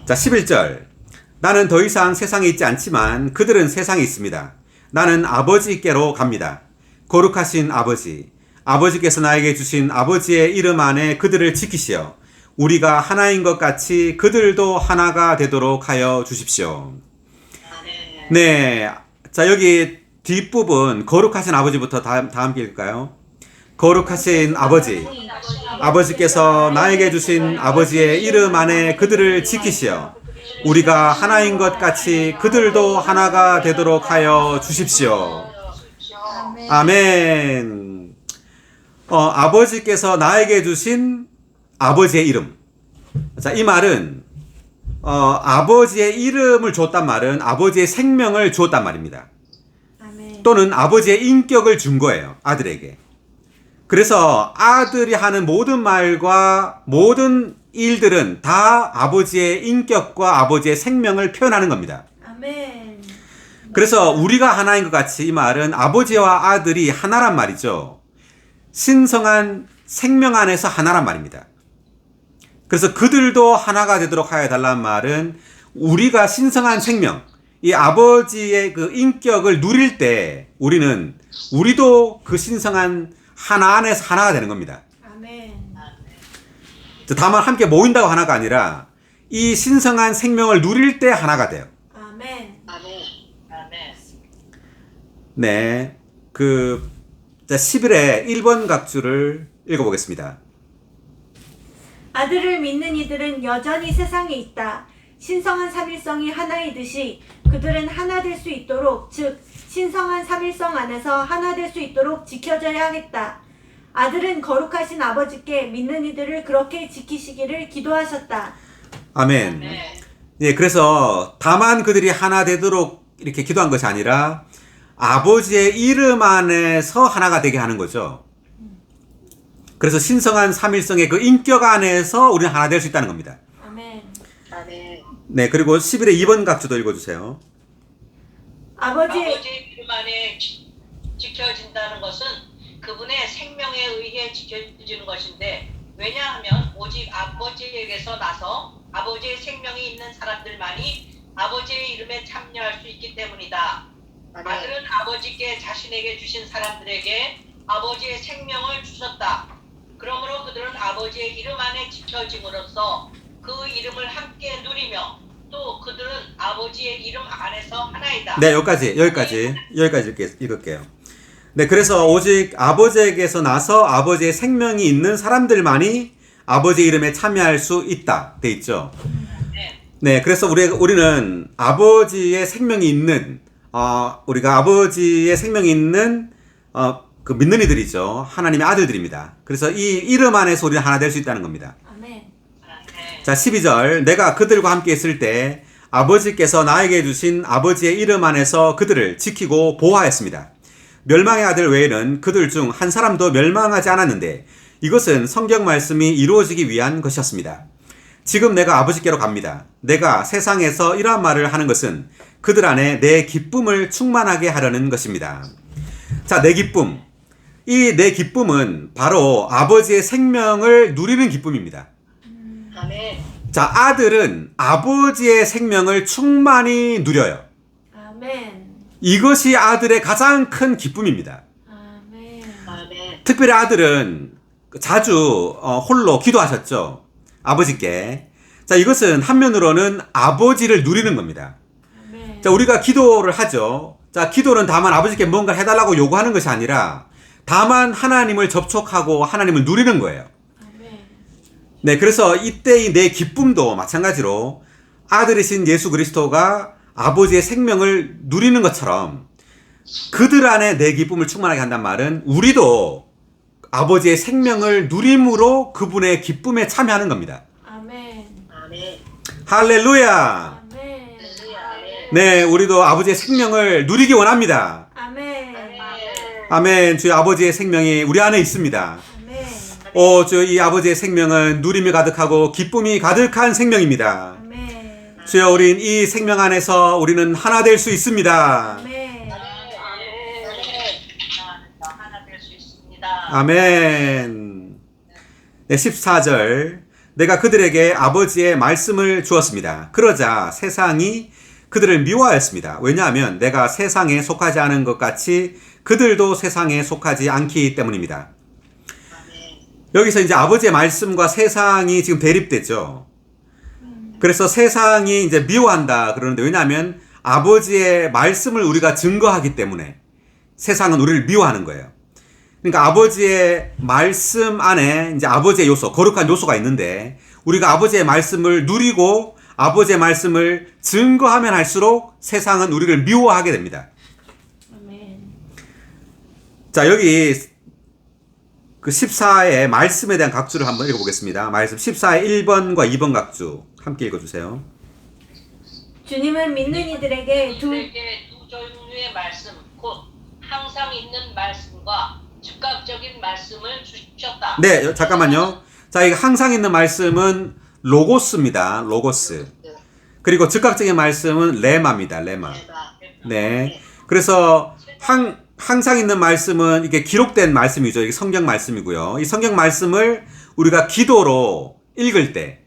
자, 11절. 나는 더 이상 세상에 있지 않지만 그들은 세상에 있습니다. 나는 아버지께로 갑니다. 거룩하신 아버지. 아버지께서 나에게 주신 아버지의 이름 안에 그들을 지키시어 우리가 하나인 것 같이 그들도 하나가 되도록 하여 주십시오. 네. 자, 여기 뒷부분 거룩하신 아버지부터 다 함께 읽을까요? 거룩하신 아버지. 아버지께서 나에게 주신 아버지의 이름 안에 그들을 지키시어 우리가 하나인 것 같이 그들도 하나가 되도록 하여 주십시오. 아멘. 아멘. 아버지께서 나에게 주신 아버지의 이름. 자, 이 말은 아버지의 이름을 줬단 말은 아버지의 생명을 주었단 말입니다. 아멘. 또는 아버지의 인격을 준 거예요. 아들에게. 그래서 아들이 하는 모든 말과 모든 일들은 다 아버지의 인격과 아버지의 생명을 표현하는 겁니다. 아멘. 그래서 우리가 하나인 것 같이 이 말은 아버지와 아들이 하나란 말이죠. 신성한 생명 안에서 하나란 말입니다. 그래서 그들도 하나가 되도록 하여 달라는 말은 우리가 신성한 생명, 이 아버지의 그 인격을 누릴 때 우리도 그 신성한 하나 안에서 하나가 되는 겁니다. 아멘. 다만 함께 모인다고 하나가 아니라 이 신성한 생명을 누릴 때 하나가 돼요. 아멘. 네. 11의 1번 각주를 읽어보겠습니다. 아들을 믿는 이들은 여전히 세상에 있다. 신성한 삼일성이 하나이듯이 그들은 하나 될 수 있도록, 즉 신성한 삼일성 안에서 하나 될 수 있도록 지켜져야 하겠다. 아들은 거룩하신 아버지께 믿는 이들을 그렇게 지키시기를 기도하셨다. 아멘. 예, 그래서 다만 그들이 하나 되도록 이렇게 기도한 것이 아니라 아버지의 이름 안에서 하나가 되게 하는 거죠. 그래서 신성한 삼일성의 그 인격 안에서 우리는 하나 될 수 있다는 겁니다. 아멘. 네, 그리고 11의 2번 각주도 읽어주세요. 아버지의 아버지의 이름 안에 지켜진다는 것은 그분의 생명에 의해 지켜지는 것인데, 왜냐하면 오직 아버지에게서 나서 아버지의 생명이 있는 사람들만이 아버지의 이름에 참여할 수 있기 때문이다. 아들은 아버지께 자신에게 주신 사람들에게 아버지의 생명을 주셨다. 그러므로 그들은 아버지의 이름 안에 지켜짐으로써 그 이름을 함께 누리며 또 그들은 아버지의 이름 안에서 하나이다. 네, 여기까지 읽을게요. 네, 그래서 오직 아버지에게서 나서 아버지의 생명이 있는 사람들만이 아버지의 이름에 참여할 수 있다. 돼 있죠. 네, 그래서 우리는 아버지의 생명이 있는 우리가 아버지의 생명이 있는 그 믿는 이들이죠. 하나님의 아들들입니다. 그래서 이 이름 안에서 우리는 하나 될 수 있다는 겁니다. 아멘. 자, 12절. 내가 그들과 함께 있을 때 아버지께서 나에게 주신 아버지의 이름 안에서 그들을 지키고 보호하였습니다. 멸망의 아들 외에는 그들 중 한 사람도 멸망하지 않았는데 이것은 성경 말씀이 이루어지기 위한 것이었습니다. 지금 내가 아버지께로 갑니다. 내가 세상에서 이러한 말을 하는 것은 그들 안에 내 기쁨을 충만하게 하려는 것입니다. 자, 내 기쁨. 이 내 기쁨은 바로 아버지의 생명을 누리는 기쁨입니다. 아멘. 자, 아들은 아버지의 생명을 충만히 누려요. 아멘. 이것이 아들의 가장 큰 기쁨입니다. 아멘. 아멘. 특별히 아들은 자주 홀로 기도하셨죠. 아버지께. 자, 이것은 한면으로는 아버지를 누리는 겁니다. 아멘. 자, 우리가 기도를 하죠. 자, 기도는 다만 아버지께 뭔가 해달라고 요구하는 것이 아니라 다만 하나님을 접촉하고 하나님을 누리는 거예요. 아멘. 네, 그래서 이때의 내 기쁨도 마찬가지로 아들이신 예수 그리스도가 아버지의 생명을 누리는 것처럼 그들 안에 내 기쁨을 충만하게 한단 말은 우리도 아버지의 생명을 누림으로 그분의 기쁨에 참여하는 겁니다. 아멘. 아멘. 할렐루야! 아멘. 네, 우리도 아버지의 생명을 누리기 원합니다. 아멘. 아멘. 주의 아버지의 생명이 우리 안에 있습니다. 아멘. 주여, 이 아버지의 생명은 누림이 가득하고 기쁨이 가득한 생명입니다. 아멘. 주여, 우린 이 생명 안에서 우리는 하나 될 수 있습니다. 아멘. 아멘. 네, 14절. 내가 그들에게 아버지의 말씀을 주었습니다. 그러자 세상이 그들을 미워하였습니다. 왜냐하면 내가 세상에 속하지 않은 것 같이 그들도 세상에 속하지 않기 때문입니다. 여기서 이제 아버지의 말씀과 세상이 지금 대립되죠. 그래서 세상이 이제 미워한다 그러는데, 왜냐하면 아버지의 말씀을 우리가 증거하기 때문에 세상은 우리를 미워하는 거예요. 그러니까 아버지의 말씀 안에 이제 아버지의 요소, 거룩한 요소가 있는데, 우리가 아버지의 말씀을 누리고 아버지의 말씀을 증거하면 할수록 세상은 우리를 미워하게 됩니다. 아멘. 자, 여기 그 14의 말씀에 대한 각주를 한번 읽어보겠습니다. 말씀 14의 1번과 2번 각주 함께 읽어주세요. 주님은 믿는 이들에게 두 종류의 말씀, 곧 항상 있는 말씀과 즉각적인 말씀을 주셨다. 네, 잠깐만요. 자, 이 항상 있는 말씀은 로고스입니다. 로고스. 그리고 즉각적인 말씀은 레마입니다. 레마. 네. 그래서 항상 있는 말씀은 이게 기록된 말씀이죠. 이게 성경 말씀이고요. 이 성경 말씀을 우리가 기도로 읽을 때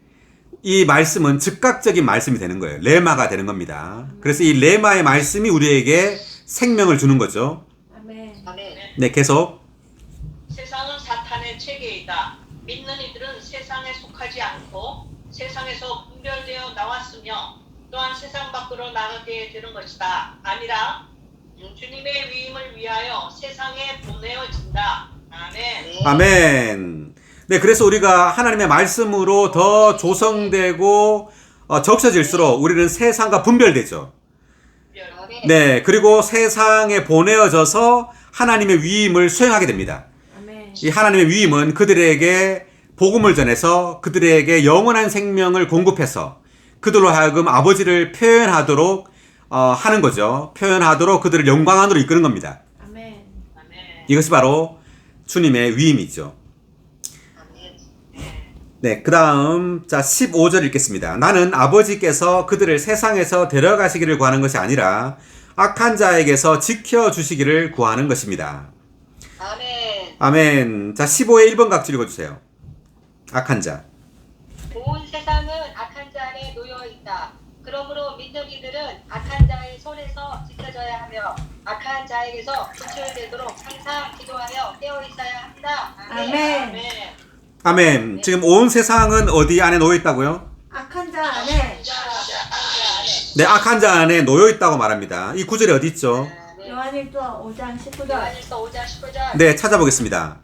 이 말씀은 즉각적인 말씀이 되는 거예요. 레마가 되는 겁니다. 그래서 이 레마의 말씀이 우리에게 생명을 주는 거죠. 아멘. 네, 계속. 세상은 사탄의 체계이다. 믿는 이들은 세상에 속하지 않고 세상에서 분별되어 나왔으며 또한 세상 밖으로 나가게 되는 것이다. 아니라 주님의 위임을 위하여 세상에 보내어진다. 아멘. 아멘. 네, 그래서 우리가 하나님의 말씀으로 더 조성되고 적셔질수록 우리는 세상과 분별되죠. 네, 그리고 세상에 보내어져서 하나님의 위임을 수행하게 됩니다. 아멘. 이 하나님의 위임은 그들에게 복음을 전해서 그들에게 영원한 생명을 공급해서 그들로 하여금 아버지를 표현하도록 하는 거죠. 표현하도록 그들을 영광 안으로 이끄는 겁니다. 아멘. 이것이 바로 주님의 위임이죠. 네, 그 다음, 자, 15절 읽겠습니다. 나는 아버지께서 그들을 세상에서 데려가시기를 구하는 것이 아니라 악한 자에게서 지켜주시기를 구하는 것입니다. 아멘. 아멘. 자, 15의 1번 각주 읽어주세요. 악한 자. 온 세상은 악한 자 안에 놓여 있다. 그러므로 믿는 이들은 악한 자의 손에서 지켜져야 하며 악한 자에게서 구출되도록 항상 기도하며 깨어 있어야 한다. 아멘. 아멘. 아멘. 지금 온 세상은 어디 안에 놓여 있다고요? 악한 자 안에 네, 악한 자 안에 놓여 있다고 말합니다. 이 구절이 어디 있죠? 요한일서 5장 19절. 요한일서 5장 19절. 네, 찾아보겠습니다.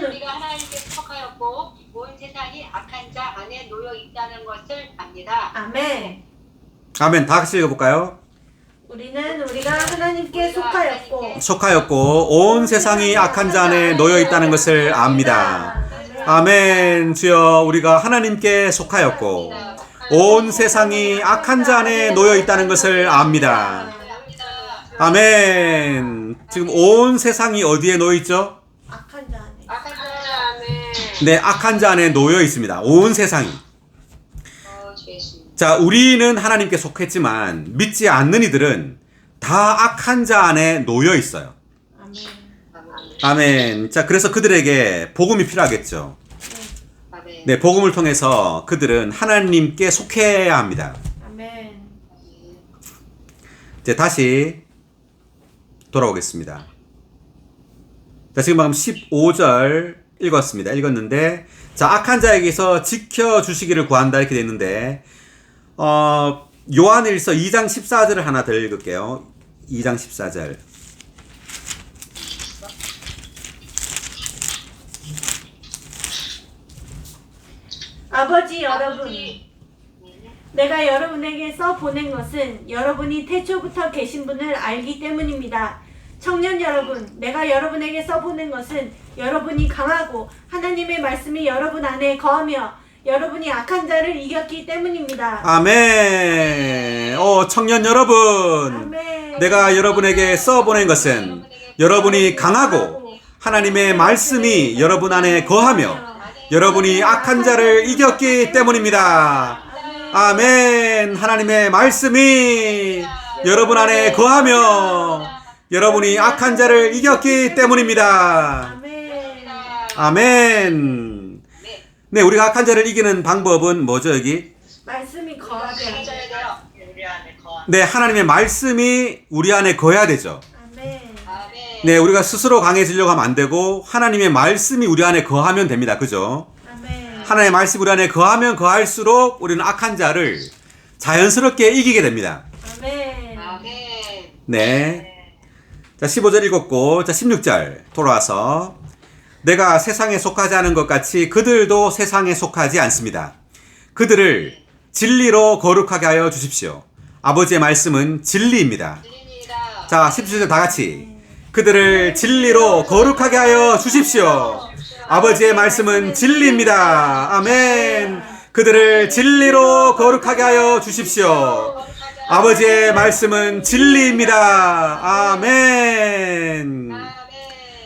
우리가 하나님께 속하였고 온 세상이 악한 자 안에 놓여 있다는 것을 압니다. 아멘. 아멘. 다 같이 읽어볼까요? 우리가 하나님께 속하였고 온 세상이 악한 자 안에 놓여 있다는 것을 압니다. 아멘. 주여, 우리가 하나님께 속하였고 온 세상이 악한 자 안에 놓여 있다는 것을 압니다. 아멘. 지금 온 세상이 어디에 놓여 있죠? 악한 자 안에. 악한 자 안에. 네, 악한 자 안에 놓여 있습니다. 온 세상이. 주 예수님. 자, 우리는 하나님께 속했지만 믿지 않는 이들은 다 악한 자 안에 놓여 있어요. 아멘. 아멘. 자, 그래서 그들에게 복음이 필요하겠죠. 아멘. 네, 복음을 통해서 그들은 하나님께 속해야 합니다. 아멘. 이제 다시 돌아오겠습니다. 자, 지금 방금 15절 읽었는데, 자, 악한 자에게서 지켜주시기를 구한다 이렇게 됐는데, 요한일서 2장 14절을 하나 더 읽을게요. 2장 14절. 아버지 여러분, 내가 여러분에게 써 보낸 것은 여러분이 태초부터 계신 분을 알기 때문입니다. 청년 여러분, 내가 여러분에게 써 보낸 것은 여러분이 강하고 하나님의 말씀이 여러분 안에 거하며 여러분이 악한 자를 이겼기 때문입니다. 아멘. 청년 여러분, 아멘. 내가 여러분에게 써보낸 것은 여러분이 강하고 하나님의 말씀이 여러분 안에 거하며 여러분이 악한 자를 이겼기 때문입니다. 아멘. 하나님의 말씀이 여러분 안에 거하며 여러분이 악한 자를 이겼기 때문입니다. 아멘. 아멘. 네, 우리가 악한 자를 이기는 방법은 뭐죠, 여기? 말씀이 거하게 하자. 진짜야 돼요. 우리 안에 거한 네, 하나님의 말씀이 우리 안에 거해야 되죠. 아멘. 아멘. 네, 우리가 스스로 강해지려고 하면 안 되고 하나님의 말씀이 우리 안에 거하면 됩니다. 그죠? 아멘. 하나님의 말씀이 우리 안에 거하면 거할수록 우리는 악한 자를 자연스럽게 이기게 됩니다. 아멘. 아멘. 네. 자, 15절 읽었고, 자, 16절 돌아와서 내가 세상에 속하지 않은 것 같이 그들도 세상에 속하지 않습니다. 그들을 진리로 거룩하게 하여 주십시오. 아버지의 말씀은 진리입니다. 진리입니다. 자, 17절 다 같이 그들을 진리로 거룩하게 하여 주십시오. 아버지의 말씀은 진리입니다. 아멘. 그들을 진리로 거룩하게 하여 주십시오. 아버지의 말씀은 진리입니다. 아멘. 아멘.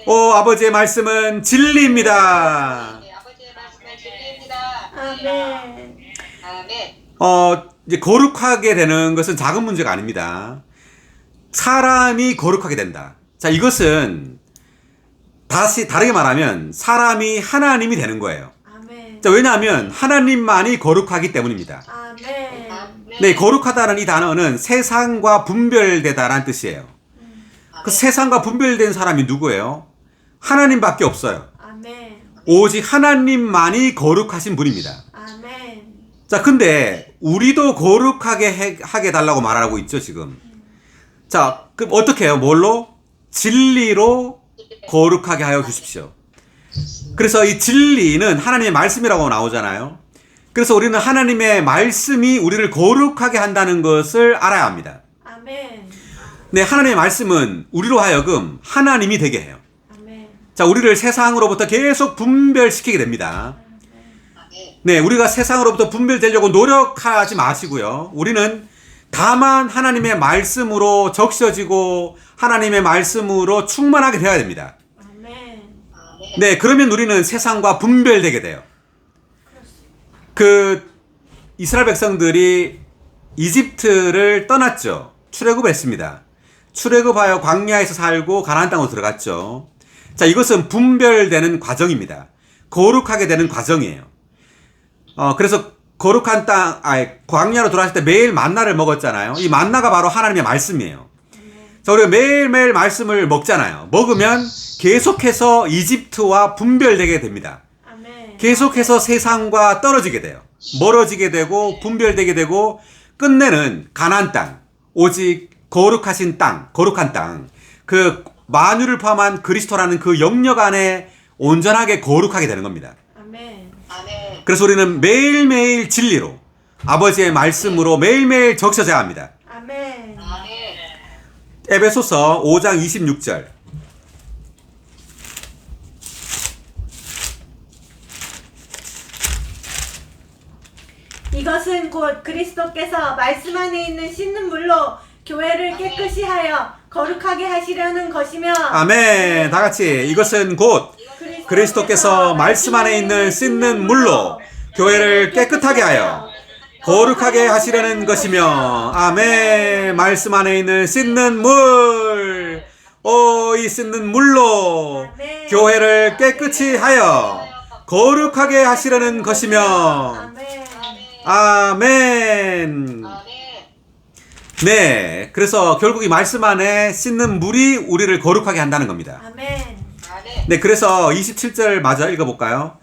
오, 아버지의 말씀은 진리입니다. 네, 아버지의 말씀은 진리입니다. 아멘. 아멘. 이제 거룩하게 되는 것은 작은 문제가 아닙니다. 사람이 거룩하게 된다. 자, 이것은 다시 다르게 말하면 사람이 하나님이 되는 거예요. 아멘. 자, 왜냐하면 하나님만이 거룩하기 때문입니다. 아멘. 네, 거룩하다는 이 단어는 세상과 분별되다라는 뜻이에요. 그 세상과 분별된 사람이 누구예요? 하나님밖에 없어요. 아멘. 오직 하나님만이 거룩하신 분입니다. 아멘. 자, 근데 우리도 거룩하게 하게 달라고 말하고 있죠, 지금. 자, 그럼 어떻게 해요? 뭘로? 진리로 거룩하게 하여 주십시오. 그래서 이 진리는 하나님의 말씀이라고 나오잖아요. 그래서 우리는 하나님의 말씀이 우리를 거룩하게 한다는 것을 알아야 합니다. 아멘. 네, 하나님의 말씀은 우리로 하여금 하나님이 되게 해요. 아멘. 자, 우리를 세상으로부터 계속 분별시키게 됩니다. 아멘. 네, 우리가 세상으로부터 분별되려고 노력하지 마시고요. 우리는 다만 하나님의 말씀으로 적셔지고 하나님의 말씀으로 충만하게 되어야 됩니다. 아멘. 아멘. 네, 그러면 우리는 세상과 분별되게 돼요. 이스라엘 백성들이 이집트를 떠났죠. 출애굽했습니다. 출애굽하여 광야에서 살고 가나안 땅으로 들어갔죠. 자, 이것은 분별되는 과정입니다. 거룩하게 되는 과정이에요. 그래서 거룩한 땅, 광야로 들어왔을 때 매일 만나를 먹었잖아요. 이 만나가 바로 하나님의 말씀이에요. 자, 우리가 매일매일 말씀을 먹잖아요. 먹으면 계속해서 이집트와 분별되게 됩니다. 아멘. 계속해서 세상과 떨어지게 돼요. 멀어지게 되고 분별되게 되고 끝내는 가나안 땅, 오직 거룩하신 땅, 거룩한 땅, 그 만유를 포함한 그리스도라는 그 영역 안에 온전하게 거룩하게 되는 겁니다. 아멘. 아멘. 그래서 우리는 매일매일 진리로 아버지의 말씀으로 매일매일 적셔져야 합니다. 아멘. 아멘. 에베소서 5장 26절. 이것은 곧 그리스도께서 말씀 안에 있는 씻는 물로 교회를 깨끗이 하여 거룩하게 하시려는 것이며 아멘. 다 같이 이것은 곧 그리스도께서 말씀 안에 있는 씻는 물로 교회를 깨끗하게 하여 거룩하게 하시려는 것이며 아멘. 말씀 안에 있는 씻는 물. 이 씻는 물로 교회를 깨끗이 하여 거룩하게 하시려는 것이며 아멘. 아멘. 아멘. 네, 그래서 결국 이 말씀 안에 씻는 물이 우리를 거룩하게 한다는 겁니다. 아멘. 아멘. 네, 그래서 27절 마저 읽어볼까요?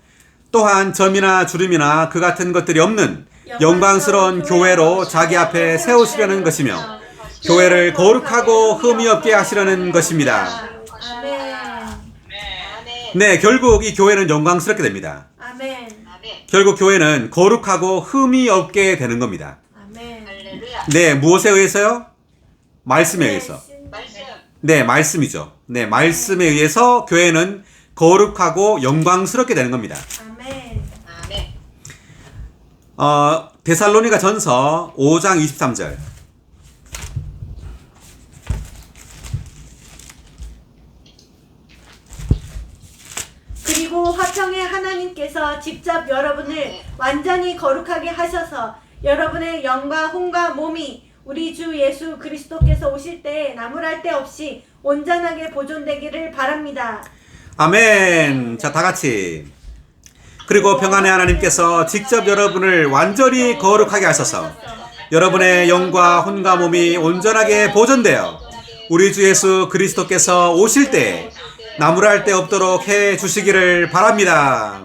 또한 점이나 주름이나 그 같은 것들이 없는 영광스러운 교회로 자기 앞에 세우시려는 것이며 교회를 거룩하고 흠이 없게 하시려는 것입니다. 아멘. 아멘. 네, 결국 이 교회는 영광스럽게 됩니다. 아멘. 아멘. 결국 교회는 거룩하고 흠이 없게 되는 겁니다. 아멘. 할렐루야. 네, 무엇에 의해서요? 말씀에 의해서. 말씀. 네, 말씀이죠. 네, 말씀에 의해서 교회는 거룩하고 영광스럽게 되는 겁니다. 아멘. 아멘. 데살로니가 전서 5장 23절. 그리고 화평의 하나님께서 집 완전히 거룩하게 하셔서 여러분의 영과 혼과 몸이 우리 주 예수 그리스도께서 오실 때 나무랄 데 없이 온전하게 보존되기를 바랍니다. 아멘. 자, 다 같이. 그리고 평안의 하나님께서 직접 여러분을 완전히 거룩하게 하셔서 여러분의 영과 혼과 몸이 온전하게 보존되어 우리 주 예수 그리스도께서 오실 때 나무랄 데 없도록 해 주시기를 바랍니다.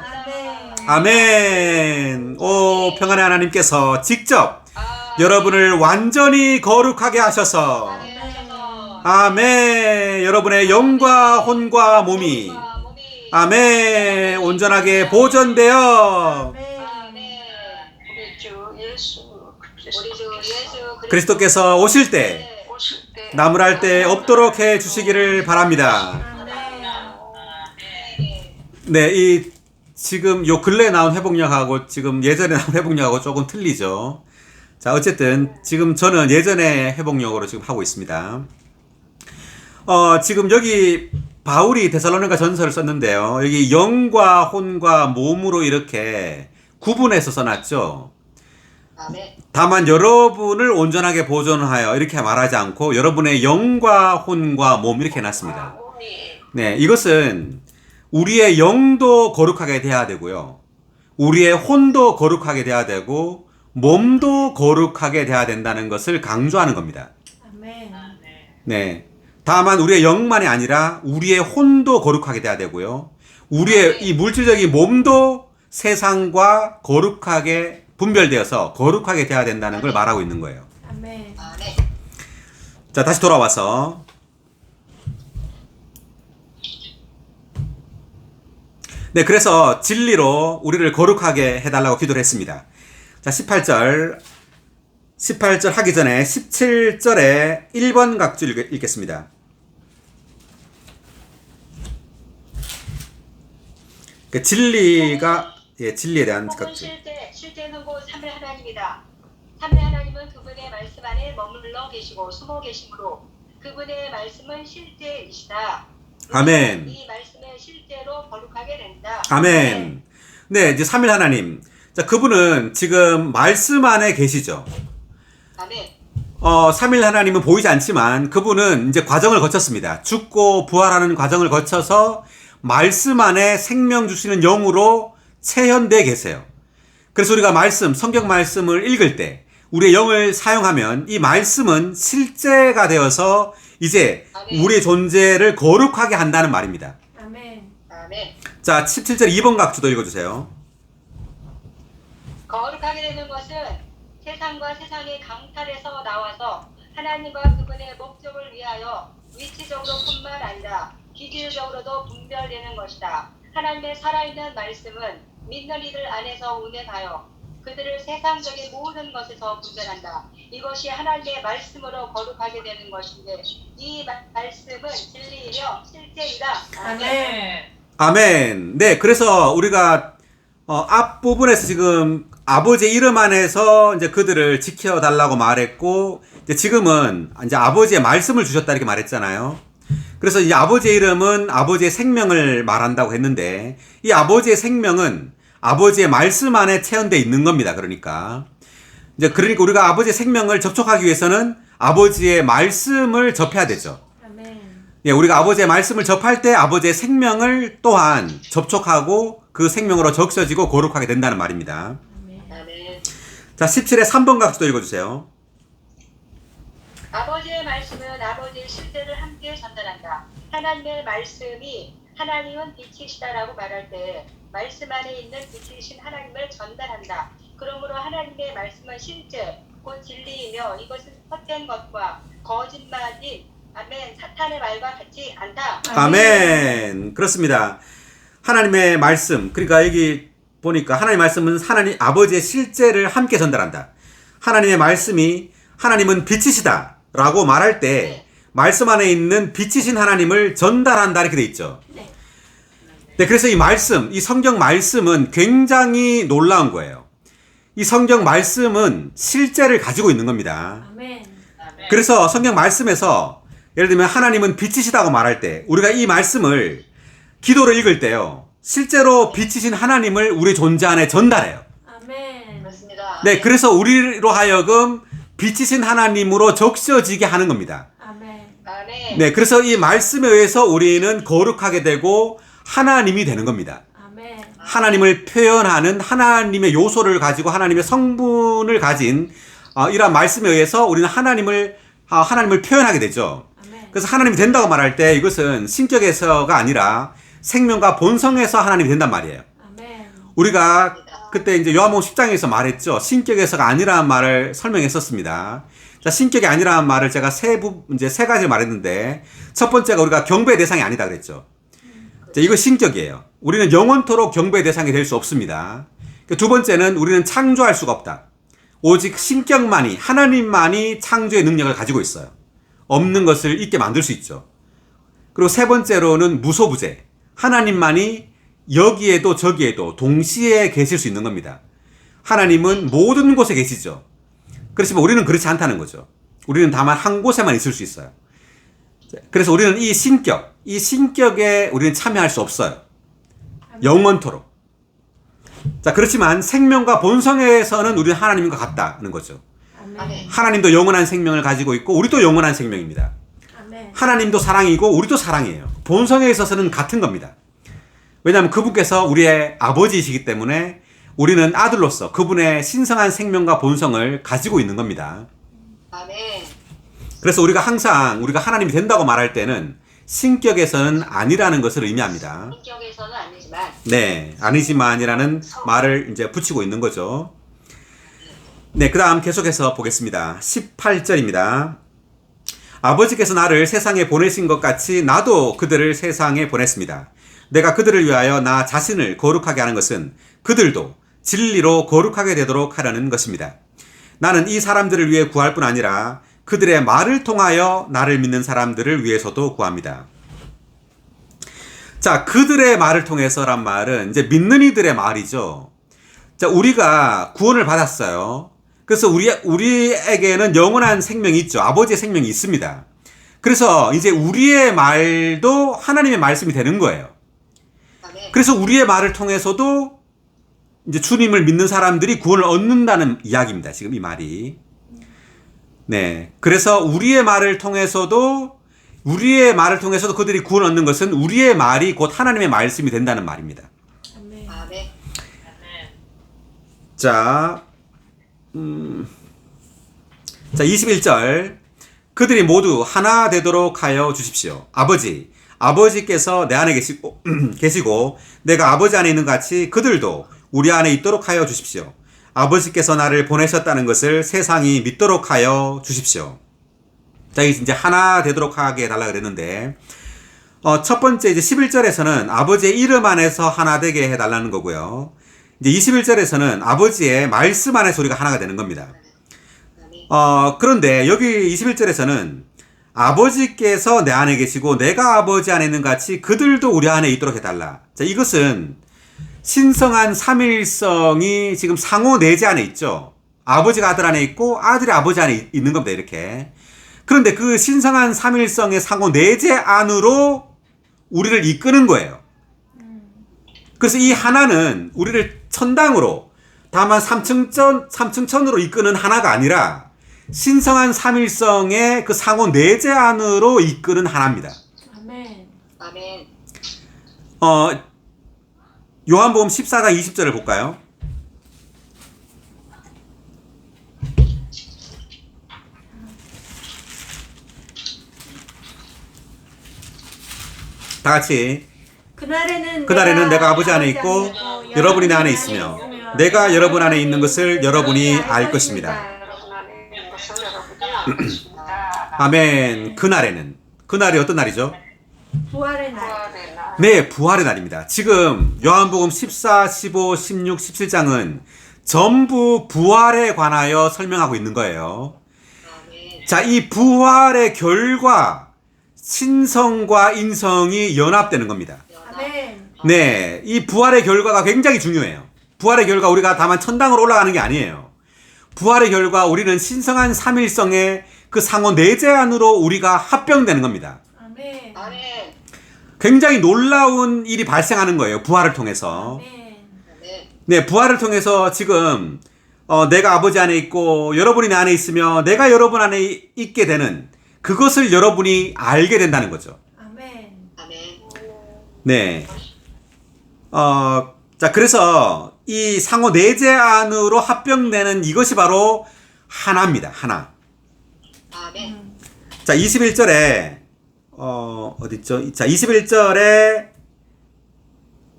아멘. 오, 평안의 하나님께서 직접 여러분을 완전히 거룩하게 하셔서 아멘. 여러분의 영과 혼과 몸이 아멘. 온전하게 보존되어 우리 주 예수 그리스도께서 오실 때 나무랄 데 없도록 해 주시기를 바랍니다. 네, 이 지금 요 근래 나온 회복력하고 지금 예전에 나온 회복력하고 조금 틀리죠. 자, 어쨌든 지금 저는 예전에 회복력으로 지금 하고 있습니다. 지금 여기 바울이 데살로니가 전서를 썼는데요. 여기 영과 혼과 몸으로 이렇게 구분해서 써놨죠. 다만 여러분을 온전하게 보존하여 이렇게 말하지 않고 여러분의 영과 혼과 몸 이렇게 해놨습니다. 네, 이것은 우리의 영도 거룩하게 돼야 되고요. 우리의 혼도 거룩하게 돼야 되고 몸도 거룩하게 돼야 된다는 것을 강조하는 겁니다. 아멘. 네. 다만 우리의 영만이 아니라 우리의 혼도 거룩하게 돼야 되고요. 우리의 이 물질적인 몸도 세상과 거룩하게 분별되어서 거룩하게 돼야 된다는 걸 말하고 있는 거예요. 아멘. 자, 다시 돌아와서 네, 그래서 진리로 우리를 거룩하게 해달라고 기도를 했습니다. 자, 18절 하기 전에 17절에 1번 각줄 읽겠습니다. 그 진리가 진리에 대한 각줄. 실제는 곧 삼위 하나님이다. 삼위 하나님은 그분의 말씀 안에 머물러 계시고 숨어 계시므로 그분의 말씀은 실제이시다. 아멘. 이 말씀을 실제로 거룩하게 된다. 아멘. 네, 이제 삼위 하나님. 자, 그분은 지금 말씀 안에 계시죠. 아멘. 삼일 하나님은 보이지 않지만 그분은 이제 과정을 거쳤습니다. 죽고 부활하는 과정을 거쳐서 말씀 안에 생명 주시는 영으로 체현되어 계세요. 그래서 우리가 성경 말씀을 읽을 때 우리의 영을 사용하면 이 말씀은 실제가 되어서 이제 우리의 존재를 거룩하게 한다는 말입니다. 아멘. 자, 17절 2번 각주도 읽어주세요. 거룩하게 되는 것은 세상과 세상의 강탈에서 나와서 하나님과 그분의 목적을 위하여 위치적으로뿐만 아니라 기질적으로도 분별되는 것이다. 하나님의 살아있는 말씀은 믿는 이들 안에서 운행하여 그들을 세상적인 모든 것에서 분별한다. 이것이 하나님의 말씀으로 거룩하게 되는 것인데 이 말씀은 진리이며 실제이다. 아멘. 아멘. 네, 그래서 우리가 앞부분에서 지금 아버지의 이름 안에서 이제 그들을 지켜달라고 말했고, 이제 지금은 이제 아버지의 말씀을 주셨다 이렇게 말했잖아요. 그래서 이제 아버지의 이름은 아버지의 생명을 말한다고 했는데, 이 아버지의 생명은 아버지의 말씀 안에 체현되어 있는 겁니다. 그러니까 우리가 아버지의 생명을 접촉하기 위해서는 아버지의 말씀을 접해야 되죠. 아멘. 예, 우리가 아버지의 말씀을 접할 때 아버지의 생명을 또한 접촉하고 그 생명으로 적셔지고 거룩하게 된다는 말입니다. 아멘. 자, 17의 3번 각도 읽어주세요. 아버지의 말씀은 아버지의 실제를 함께 전달한다. 하나님의 말씀이 하나님은 빛이시다라고 말할 때 말씀 안에 있는 빛이신 하나님을 전달한다. 그러므로 하나님의 말씀은 실제, 곧 진리이며 이것은 헛된 것과 거짓말인 아멘 사탄의 말과 같지 않다. 아멘. 그렇습니다. 하나님의 말씀, 그러니까 여기 보니까 하나님의 말씀은 하나님 아버지의 실제를 함께 전달한다. 하나님의 말씀이 하나님은 빛이시다 라고 말할 때 말씀 안에 있는 빛이신 하나님을 전달한다 이렇게 돼 있죠. 네, 그래서 이 성경 말씀은 굉장히 놀라운 거예요. 이 성경 말씀은 실제를 가지고 있는 겁니다. 아멘. 그래서 성경 말씀에서 예를 들면 하나님은 빛이시다고 말할 때 우리가 이 말씀을 기도를 읽을 때요, 실제로 빛이신 하나님을 우리 존재 안에 전달해요. 아멘. 맞습니다. 네, 그래서 우리로 하여금 빛이신 하나님으로 적셔지게 하는 겁니다. 아멘. 아멘. 네, 그래서 이 말씀에 의해서 우리는 거룩하게 되고 하나님이 되는 겁니다. 아멘. 하나님을 표현하는 하나님의 요소를 가지고 하나님의 성분을 가진 이러한 말씀에 의해서 우리는 하나님을 표현하게 되죠. 아멘. 그래서 하나님이 된다고 말할 때 이것은 신격에서가 아니라 생명과 본성에서 하나님이 된단 말이에요. 아멘. 우리가 그때 이제 요한복음 10장에서 말했죠. 신격에서가 아니라는 말을 설명했었습니다. 자, 신격이 아니라는 말을 제가 세 가지를 말했는데 첫 번째가 우리가 경배의 대상이 아니다 그랬죠. 자, 이거 신격이에요. 우리는 영원토록 경배의 대상이 될 수 없습니다. 두 번째는 우리는 창조할 수가 없다. 오직 신격만이 하나님만이 창조의 능력을 가지고 있어요. 없는 것을 있게 만들 수 있죠. 그리고 세 번째로는 무소부재. 하나님만이 여기에도 저기에도 동시에 계실 수 있는 겁니다. 하나님은 모든 곳에 계시죠. 그렇지만 우리는 그렇지 않다는 거죠. 우리는 다만 한 곳에만 있을 수 있어요. 그래서 우리는 이 신격에 우리는 참여할 수 없어요. 영원토록. 자, 그렇지만 생명과 본성에서는 우리는 하나님과 같다는 거죠. 아멘. 하나님도 영원한 생명을 가지고 있고 우리도 영원한 생명입니다. 아멘. 하나님도 사랑이고 우리도 사랑이에요. 본성에 있어서는 같은 겁니다. 왜냐하면 그분께서 우리의 아버지이시기 때문에 우리는 아들로서 그분의 신성한 생명과 본성을 가지고 있는 겁니다. 아멘. 그래서 우리가 항상 우리가 하나님이 된다고 말할 때는 신격에서는 아니라는 것을 의미합니다. 인격에서는 아니지만 네, 아니지만이라는 말을 이제 붙이고 있는 거죠. 네, 그 다음 계속해서 보겠습니다. 18절입니다. 아버지께서 나를 세상에 보내신 것 같이 나도 그들을 세상에 보냈습니다. 내가 그들을 위하여 나 자신을 거룩하게 하는 것은 그들도 진리로 거룩하게 되도록 하려는 것입니다. 나는 이 사람들을 위해 구할 뿐 아니라 그들의 말을 통하여 나를 믿는 사람들을 위해서도 구합니다. 자, 그들의 말을 통해서란 말은 이제 믿는 이들의 말이죠. 자, 우리가 구원을 받았어요. 그래서 우리에게는 영원한 생명이 있죠. 아버지의 생명이 있습니다. 그래서 이제 우리의 말도 하나님의 말씀이 되는 거예요. 아멘. 그래서 우리의 말을 통해서도 이제 주님을 믿는 사람들이 구원을 얻는다는 이야기입니다. 지금 이 말이. 네. 그래서 우리의 말을 통해서도 그들이 구원을 얻는 것은 우리의 말이 곧 하나님의 말씀이 된다는 말입니다. 아멘. 아멘. 자, 21절. 그들이 모두 하나 되도록 하여 주십시오. 아버지께서 내 안에 계시고 내가 아버지 안에 있는 것 같이 그들도 우리 안에 있도록 하여 주십시오. 아버지께서 나를 보내셨다는 것을 세상이 믿도록 하여 주십시오. 자, 이제 하나 되도록 하게 해달라 그랬는데, 첫 번째 이제 11절에서는 아버지의 이름 안에서 하나 되게 해달라는 거고요. 이제 21절에서는 아버지의 말씀 안에서 우리가 하나가 되는 겁니다. 그런데 여기 21절에서는 아버지께서 내 안에 계시고 내가 아버지 안에 있는 것 같이 그들도 우리 안에 있도록 해달라. 자, 이것은 신성한 삼위일성이 지금 상호 내재 안에 있죠. 아버지가 아들 안에 있고 아들이 아버지 안에 있는 겁니다. 이렇게. 그런데 그 신성한 삼위일성의 상호 내재 안으로 우리를 이끄는 거예요. 그래서 이 하나는 우리를 천당으로 다만 삼층천으로 이끄는 하나가 아니라 신성한 삼위일성의 그 상호 내재 안으로 이끄는 하나입니다. 아멘. 아멘. 요한복음 14장 20절을 볼까요? 다 같이. 그날에는 내가 아버지 안에 있고 여러분이 내 안에 있으며 내가 여러분 안에 있는 것을 여러분이 알 것입니다. 여러분 안에 있는 것을 여러분이 알 것입니다. 아멘. 그날이 어떤 날이죠? 부활의 날. 부활의 날. 네, 부활의 날입니다. 지금 요한복음 14, 15, 16, 17장은 전부 부활에 관하여 설명하고 있는 거예요. 아멘. 자, 이 부활의 결과 신성과 인성이 연합되는 겁니다. 아멘. 네, 이 부활의 결과가 굉장히 중요해요. 부활의 결과 우리가 다만 천당으로 올라가는 게 아니에요. 부활의 결과 우리는 신성한 삼일성의 그 상호 내재 안으로 우리가 합병되는 겁니다. 아멘. 아멘. 굉장히 놀라운 일이 발생하는 거예요. 부활을 통해서. 아멘. 아멘. 네, 부활을 통해서 지금 내가 아버지 안에 있고 여러분이 내 안에 있으며 내가 여러분 안에 있게 되는 그것을 여러분이 알게 된다는 거죠. 아멘. 아멘. 네. 자, 그래서 이 상호 내재 안으로 합병되는 이것이 바로 하나입니다. 하나. 아멘. 자, 21절에, 어딨죠? 자, 21절에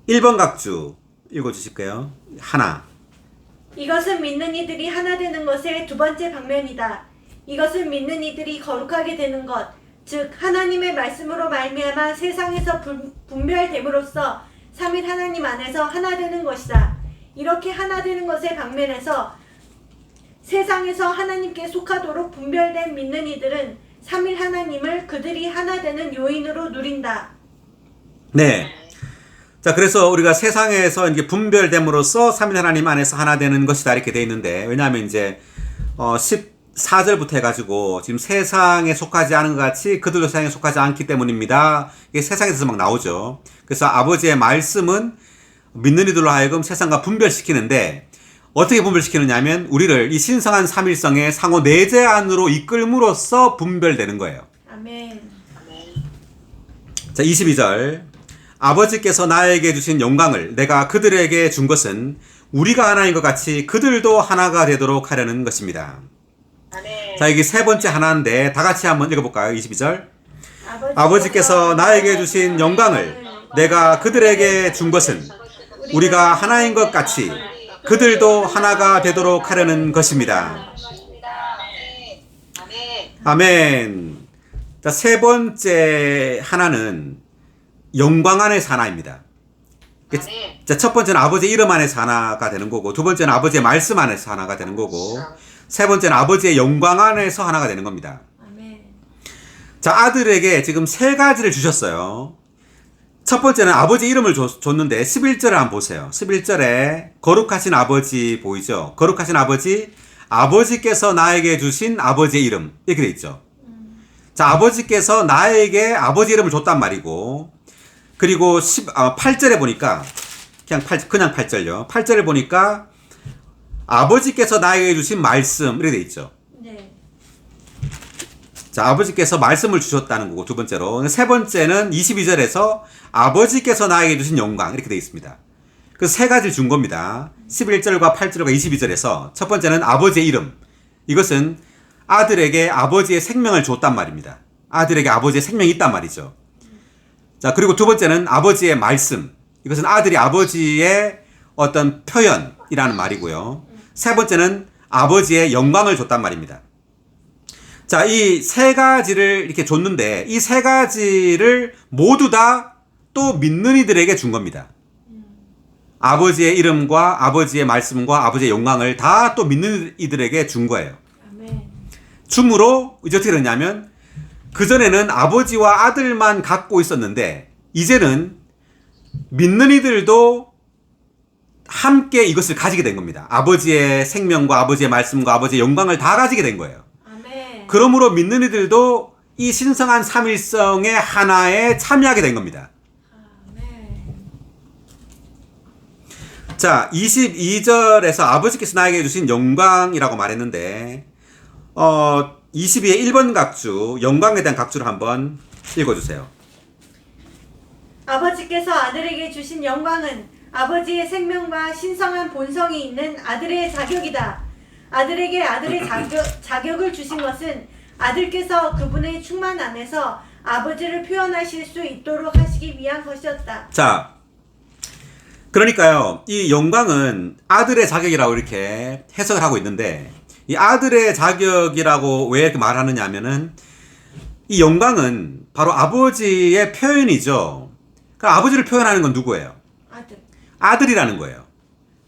1번 각주 읽어주실까요? 하나. 이것은 믿는 이들이 하나 되는 것의 두 번째 방면이다. 이것은 믿는 이들이 거룩하게 되는 것, 즉 하나님의 말씀으로 말미암아 세상에서 분별됨으로써 삼위 하나님 안에서 하나 되는 것이다. 이렇게 하나 되는 것의 방면에서 세상에서 하나님께 속하도록 분별된 믿는 이들은 삼위 하나님을 그들이 하나 되는 요인으로 누린다. 네. 자, 그래서 우리가 세상에서 이제 분별됨으로써 삼위 하나님 안에서 하나 되는 것이다. 이렇게 돼 있는데, 왜냐하면 이제, 14절부터 해가지고, 지금 세상에 속하지 않은 것 같이 그들도 세상에 속하지 않기 때문입니다. 이게 세상에서 막 나오죠. 그래서 아버지의 말씀은 믿는 이들로 하여금 세상과 분별시키는데, 어떻게 분별시키느냐면, 우리를 이 신성한 삼일성의 상호 내재 안으로 이끌므로써 분별되는 거예요. 아멘. 자, 22절. 아버지께서 나에게 주신 영광을 내가 그들에게 준 것은 우리가 하나인 것 같이 그들도 하나가 되도록 하려는 것입니다. 아멘. 자, 여기 세 번째 하나인데 다 같이 한번 읽어볼까요? 22절. 아버지께서 나에게 주신 영광을 내가 그들에게 준 것은 우리가 하나인 것 같이 그들도 하나가 되도록 하려는 것입니다. 아멘. 아멘. 자, 세 번째 하나는 영광 안에서 하나입니다. 아멘. 자, 첫 번째는 아버지의 이름 안에서 하나가 되는 거고, 두 번째는 아버지의 말씀 안에서 하나가 되는 거고, 세 번째는 아버지의 영광 안에서 하나가 되는 겁니다. 아멘. 자, 아들에게 지금 세 가지를 주셨어요. 첫 번째는 아버지 이름을 줬는데 11절을 한번 보세요. 11절에 거룩하신 아버지 보이죠? 거룩하신 아버지, 아버지께서 나에게 주신 아버지의 이름 이렇게 돼 있죠. 자, 아버지께서 나에게 아버지 이름을 줬단 말이고, 그리고 8절에 보니까 그냥 8절요. 8절에 보니까 아버지께서 나에게 주신 말씀 이렇게 돼 있죠. 네. 자, 아버지께서 말씀을 주셨다는 거고, 두 번째로. 세 번째는 22절에서 아버지께서 나에게 주신 영광 이렇게 돼 있습니다. 그래서 세 가지를 준 겁니다. 11절과 8절과 22절에서 첫 번째는 아버지의 이름. 이것은 아들에게 아버지의 생명을 줬단 말입니다. 아들에게 아버지의 생명이 있단 말이죠. 자, 그리고 두 번째는 아버지의 말씀. 이것은 아들이 아버지의 어떤 표현이라는 말이고요. 세 번째는 아버지의 영광을 줬단 말입니다. 자, 이 세 가지를 이렇게 줬는데 이 세 가지를 모두 다 또 믿는 이들에게 준 겁니다. 아버지의 이름과 아버지의 말씀과 아버지의 영광을 다 또 믿는 이들에게 준 거예요. 아멘. 줌으로 이제 어떻게 되냐면 그전에는 아버지와 아들만 갖고 있었는데 이제는 믿는 이들도 함께 이것을 가지게 된 겁니다. 아버지의 생명과 아버지의 말씀과 아버지의 영광을 다 가지게 된 거예요. 아멘. 그러므로 믿는 이들도 이 신성한 삼일성의 하나에 참여하게 된 겁니다. 아멘. 자, 22절에서 아버지께서 나에게 주신 영광이라고 말했는데 22의 1번 각주, 영광에 대한 각주를 한번 읽어주세요. 아버지께서 아들에게 주신 영광은 아버지의 생명과 신성한 본성이 있는 아들의 자격이다. 아들에게 아들의 자격을 주신 것은 아들께서 그분의 충만 안에서 아버지를 표현하실 수 있도록 하시기 위한 것이었다. 자, 그러니까요, 이 영광은 아들의 자격이라고 이렇게 해석을 하고 있는데, 이 아들의 자격이라고 왜 이렇게 말하느냐 하면은, 이 영광은 바로 아버지의 표현이죠. 그러니까 아버지를 표현하는 건 누구예요? 아들. 아들이라는 거예요.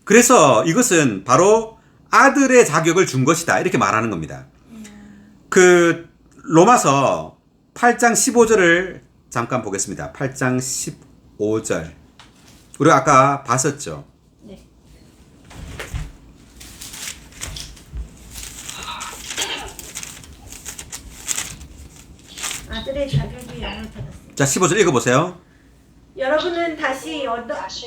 그래서 이것은 바로 아들의 자격을 준 것이다. 이렇게 말하는 겁니다. 그, 로마서 8장 15절을 잠깐 보겠습니다. 8장 15절. 우리가 아까 봤었죠. 네. 아들의 자격이 영을 받았습니다. 자, 15절 읽어보세요. 여러분은 다시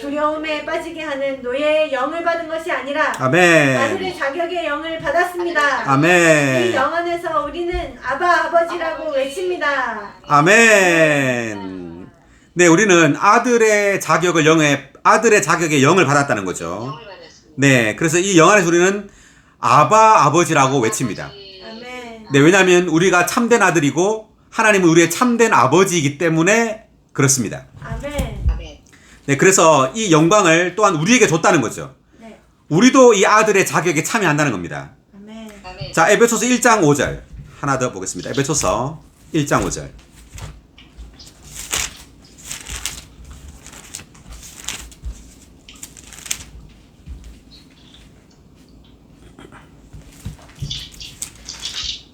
두려움에 빠지게 하는 노예의 영을 받은 것이 아니라 아멘. 아들의 자격의 영을 받았습니다. 이 아멘. 영 안에서 우리는 아바 아버지라고 외칩니다. 아멘. 네, 우리는 아들의 자격의 영을 받았다는 거죠. 영을 받았습니다. 네, 그래서 이 영 안에서 우리는 아바 아버지라고 외칩니다. 아멘. 네, 왜냐하면 우리가 참된 아들이고 하나님은 우리의 참된 아버지이기 때문에 그렇습니다. 아멘. 아멘. 네, 그래서 이 영광을 또한 우리에게 줬다는 거죠. 네. 우리도 이 아들의 자격에 참여한다는 겁니다. 아멘. 아멘. 자, 에베소서 1장 5절 하나 더 보겠습니다. 에베소서 1장 5절.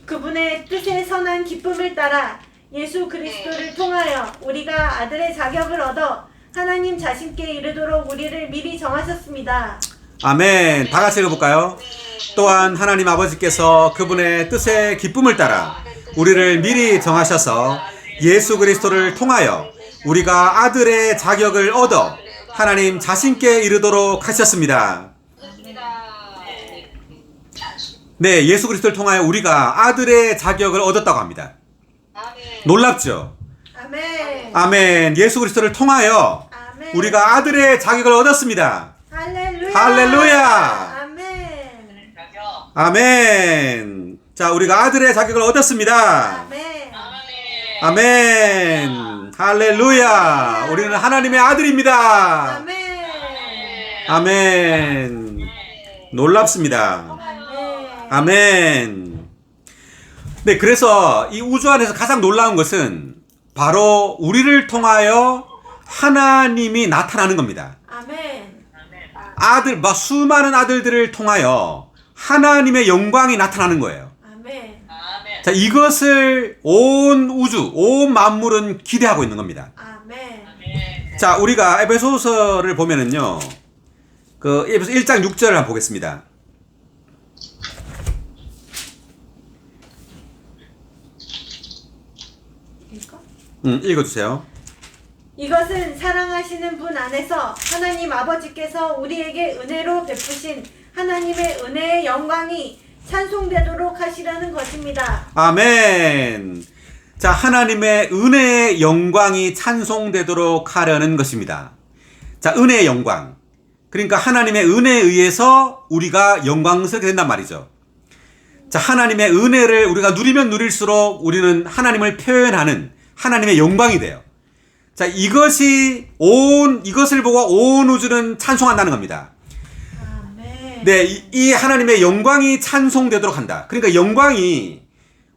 그분의 뜻의 선한 기쁨을 따라 예수 그리스도를 통하여 우리가 아들의 자격을 얻어 하나님 자신께 이르도록 우리를 미리 정하셨습니다. 아멘. 다 같이 읽어볼까요? 또한 하나님 아버지께서 그분의 뜻의 기쁨을 따라 우리를 미리 정하셔서 예수 그리스도를 통하여 우리가 아들의 자격을 얻어 하나님 자신께 이르도록 하셨습니다. 네, 예수 그리스도를 통하여 우리가 아들의 자격을 얻었다고 합니다. 아멘. 놀랍죠? 아멘. 아멘. 예수 그리스도를 통하여 아멘. 우리가 아들의 자격을 얻었습니다. 할렐루야. 할렐루야. 아멘. 자격. 아멘. 자, 우리가 아들의 자격을 얻었습니다. 아멘. 아멘. 할렐루야. 우리는 하나님의 아들입니다. 아멘. 아멘. 놀랍습니다. 아멘. 네, 그래서 이 우주 안에서 가장 놀라운 것은 바로 우리를 통하여 하나님이 나타나는 겁니다. 아멘. 수많은 아들들을 통하여 하나님의 영광이 나타나는 거예요. 아멘. 아멘. 자, 이것을 온 우주, 온 만물은 기대하고 있는 겁니다. 아멘. 자, 우리가 에베소서를 보면은요, 에베소 1장 6절을 한번 보겠습니다. 읽어주세요. 이것은 사랑하시는 분 안에서 하나님 아버지께서 우리에게 은혜로 베푸신 하나님의 은혜의 영광이 찬송되도록 하시라는 것입니다. 아멘. 자, 하나님의 은혜의 영광이 찬송되도록 하려는 것입니다. 자, 은혜의 영광. 그러니까 하나님의 은혜에 의해서 우리가 영광스럽게 된단 말이죠. 자, 하나님의 은혜를 우리가 누리면 누릴수록 우리는 하나님을 표현하는 하나님의 영광이 돼요. 자, 이것을 보고 온 우주는 찬송한다는 겁니다. 아멘. 네, 이 하나님의 영광이 찬송되도록 한다. 그러니까 영광이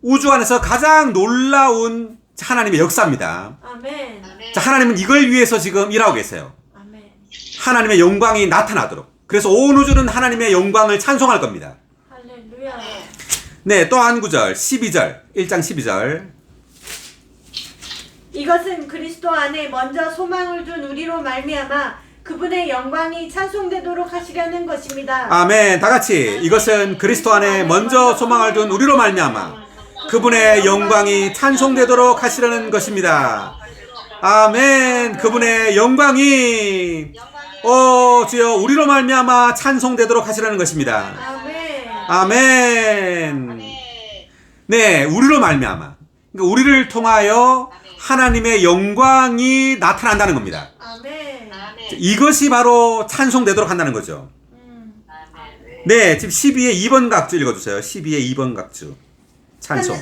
우주 안에서 가장 놀라운 하나님의 역사입니다. 아멘. 자, 하나님은 이걸 위해서 지금 일하고 계세요. 아멘. 하나님의 영광이 나타나도록. 그래서 온 우주는 하나님의 영광을 찬송할 겁니다. 할렐루야. 네, 또 한 구절, 12절, 1장 12절. 이것은 그리스도 안에 먼저 소망을 둔 우리로 말미암아 그분의 영광이 찬송되도록 하시려는 것입니다. 아멘. 다 같이 이것은 그리스도 안에 먼저 소망을 둔 우리로 말미암아 그분의 영광이 찬송되도록 하시려는 것입니다. 아멘. 그분의 영광이 주여 우리로 말미암아 찬송되도록 하시려는 것입니다. 아멘. 아멘. 네, 우리로 말미암아. 그러니까 우리를 통하여 하나님의 영광이 나타난다는 겁니다. 아멘. 이것이 바로 찬송되도록 한다는 거죠. 네, 지금 12의 2번 각주 읽어주세요. 12의 2번 각주. 찬송.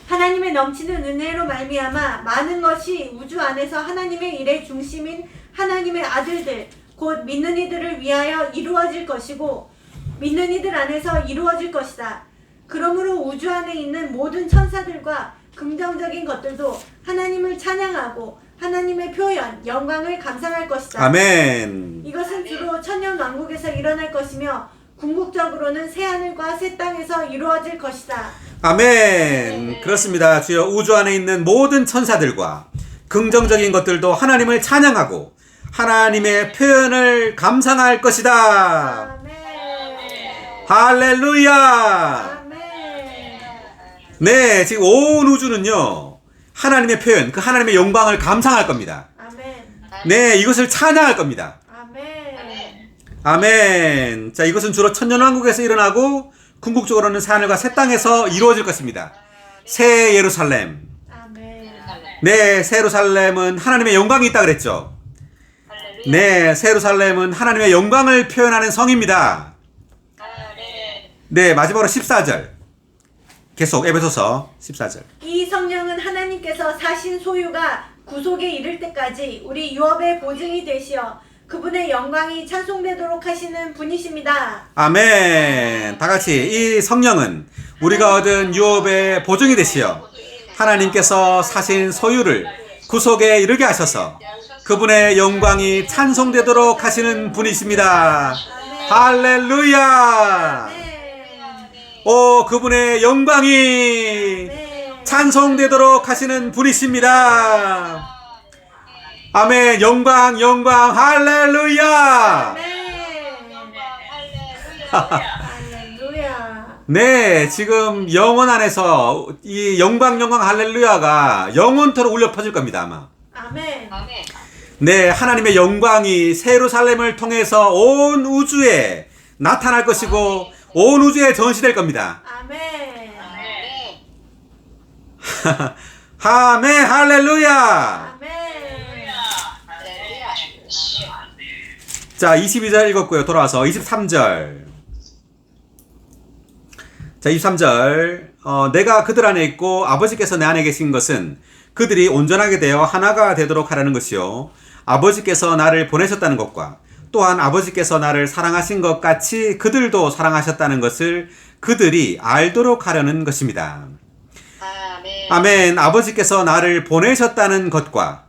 하나님의 넘치는 은혜로 말미암아 많은 것이 우주 안에서 하나님의 일의 중심인 하나님의 아들들 곧 믿는 이들을 위하여 이루어질 것이고 믿는 이들 안에서 이루어질 것이다. 그러므로 우주 안에 있는 모든 천사들과 긍정적인 것들도 하나님을 찬양하고 하나님의 표현, 영광을 감상할 것이다. 아멘. 이것은 주로 천년 왕국에서 일어날 것이며 궁극적으로는 새하늘과 새 땅에서 이루어질 것이다. 아멘. 그렇습니다. 주여 우주 안에 있는 모든 천사들과 긍정적인 것들도 하나님을 찬양하고 하나님의 표현을 감상할 것이다. 아멘. 할렐루야. 아멘. 네, 지금 온 우주는요 하나님의 표현, 그 하나님의 영광을 감상할 겁니다. 아멘. 네, 이것을 찬양할 겁니다. 아멘. 아멘. 자, 이것은 주로 천년왕국에서 일어나고 궁극적으로는 새하늘과 새 땅에서 이루어질 것입니다. 새 예루살렘. 아멘. 네, 새 예루살렘은 하나님의 영광이 있다 그랬죠. 할렐루야. 네, 새 예루살렘은 하나님의 영광을 표현하는 성입니다. 아멘. 네, 마지막으로 14절. 계속 에베소서 14절. 이 성령은 하나님께서 사신 소유가 구속에 이를 때까지 우리 유업의 보증이 되시어 그분의 영광이 찬송되도록 하시는 분이십니다. 아멘. 다 같이 이 성령은 우리가 얻은 유업의 보증이 되시어 하나님께서 사신 소유를 구속에 이르게 하셔서 그분의 영광이 찬송되도록 하시는 분이십니다. 할렐루야. 아멘. 오, 그분의 영광이 아멘. 찬송되도록 하시는 분이십니다. 아멘. 영광, 영광, 할렐루야. 아멘. 영광 할렐루야. 할렐루야. 네, 지금 영혼 안에서 이 영광, 영광, 할렐루야가 영원토록 울려 퍼질 겁니다, 아마. 아멘. 아멘. 네, 하나님의 영광이 새 예루살렘을 통해서 온 우주에 나타날 것이고 온 우주에 전시될 겁니다. 아멘. 아멘. 아멘, 할렐루야. 아멘. 할렐루야. 자, 22절 읽었고요. 돌아와서 23절. 자, 23절. 내가 그들 안에 있고 아버지께서 내 안에 계신 것은 그들이 온전하게 되어 하나가 되도록 하라는 것이요. 아버지께서 나를 보내셨다는 것과 또한 아버지께서 나를 사랑하신 것 같이 그들도 사랑하셨다는 것을 그들이 알도록 하려는 것입니다. 아멘. 아멘. 아버지께서 나를 보내셨다는 것과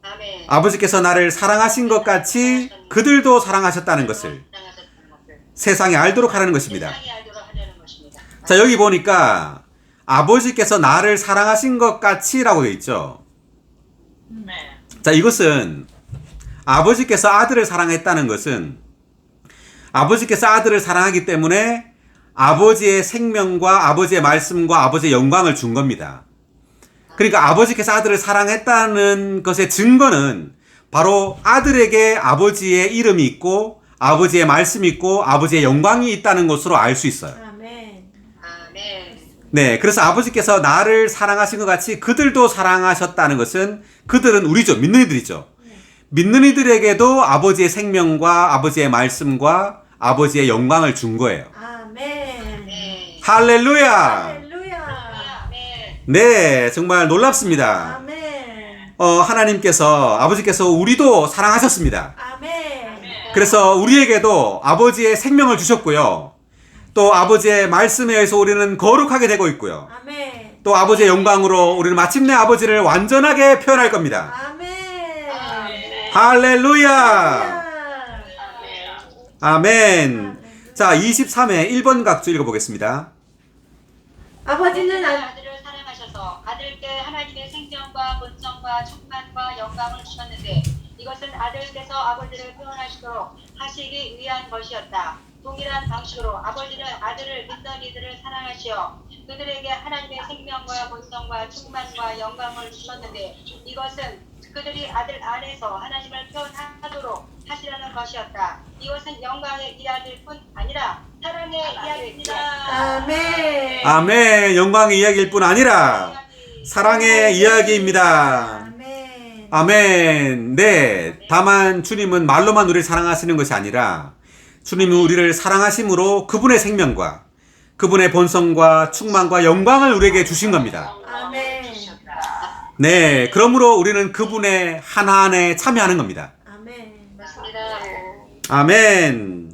아멘. 아버지께서 나를 사랑하신 것 같이 그들도 사랑하셨다는 것을 사랑하셨다는 것을 세상에 알도록 하라는 것입니다. 세상이 알도록 하려는 것입니다. 자, 여기 보니까 아버지께서 나를 사랑하신 것 같이라고 되어 있죠. 네. 자, 이것은 아버지께서 아들을 사랑했다는 것은 아버지께서 아들을 사랑하기 때문에 아버지의 생명과 아버지의 말씀과 아버지의 영광을 준 겁니다. 그러니까 아버지께서 아들을 사랑했다는 것의 증거는 바로 아들에게 아버지의 이름이 있고 아버지의 말씀이 있고 아버지의 영광이 있다는 것으로 알 수 있어요. 아멘. 아멘. 네, 그래서 아버지께서 나를 사랑하신 것 같이 그들도 사랑하셨다는 것은 그들은 우리죠. 믿는 이들이죠. 믿는 이들에게도 아버지의 생명과 아버지의 말씀과 아버지의 영광을 준 거예요. 아멘. 네. 할렐루야! 할렐루야. 아멘. 네, 정말 놀랍습니다. 아멘. 아버지께서 우리도 사랑하셨습니다. 아멘. 그래서 우리에게도 아버지의 생명을 주셨고요. 또 아버지의 말씀에 의해서 우리는 거룩하게 되고 있고요. 아멘. 또 아버지의 영광으로 우리는 마침내 아버지를 완전하게 표현할 겁니다. 아멘. 할렐루야! 아멘. 자, 23회 1번 각주 읽어보겠습니다. 아버지는 아들을 사랑하셔서 아들께 하나님의 생명과 본성과 충만과 영광을 주셨는데 이것은 아들께서 아버지를 표현하시도록 하시기 위한 것이었다. 동일한 방식으로 아버지는 아들을 믿는 이들을 사랑하시어 그들에게 하나님의 생명과 본성과 충만과 영광을 주셨는데 이것은 그들이 아들 안에서 하나님을 표현하도록 하시라는 것이었다. 이것은 영광의 이야기일 뿐 아니라 사랑의 이야기입니다. 아멘. 아멘. 영광의 이야기일 뿐 아니라 사랑의 이야기입니다. 아멘. 아멘. 네. 다만 주님은 말로만 우리를 사랑하시는 것이 아니라 주님은 우리를 사랑하심으로 그분의 생명과 그분의 본성과 충만과 영광을 우리에게 주신 겁니다. 아멘. 네. 그러므로 우리는 그분의 하나하나에 참여하는 겁니다. 아멘. 맞습니다. 아멘.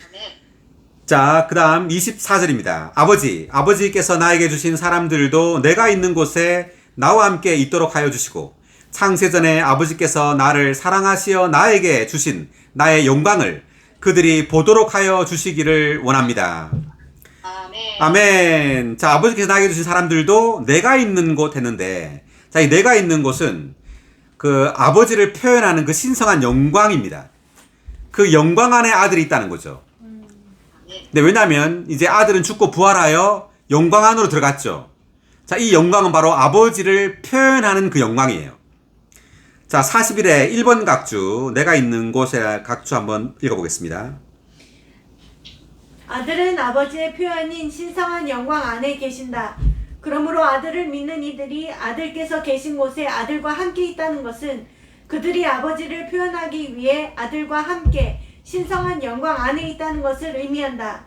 아멘. 자, 그 다음 24절입니다. 아버지께서 나에게 주신 사람들도 내가 있는 곳에 나와 함께 있도록 하여 주시고 창세전에 아버지께서 나를 사랑하시어 나에게 주신 나의 영광을 그들이 보도록 하여 주시기를 원합니다. 아멘. 아멘. 자, 아버지께서 나에게 주신 사람들도 내가 있는 곳 했는데, 자, 이 내가 있는 곳은 그 아버지를 표현하는 그 신성한 영광입니다. 그 영광 안에 아들이 있다는 거죠. 네, 왜냐하면 이제 아들은 죽고 부활하여 영광 안으로 들어갔죠. 자, 이 영광은 바로 아버지를 표현하는 그 영광이에요. 자, 41회 1번 각주, 내가 있는 곳의 각주 한번 읽어보겠습니다. 아들은 아버지의 표현인 신성한 영광 안에 계신다. 그러므로 아들을 믿는 이들이 아들께서 계신 곳에 아들과 함께 있다는 것은 그들이 아버지를 표현하기 위해 아들과 함께 신성한 영광 안에 있다는 것을 의미한다.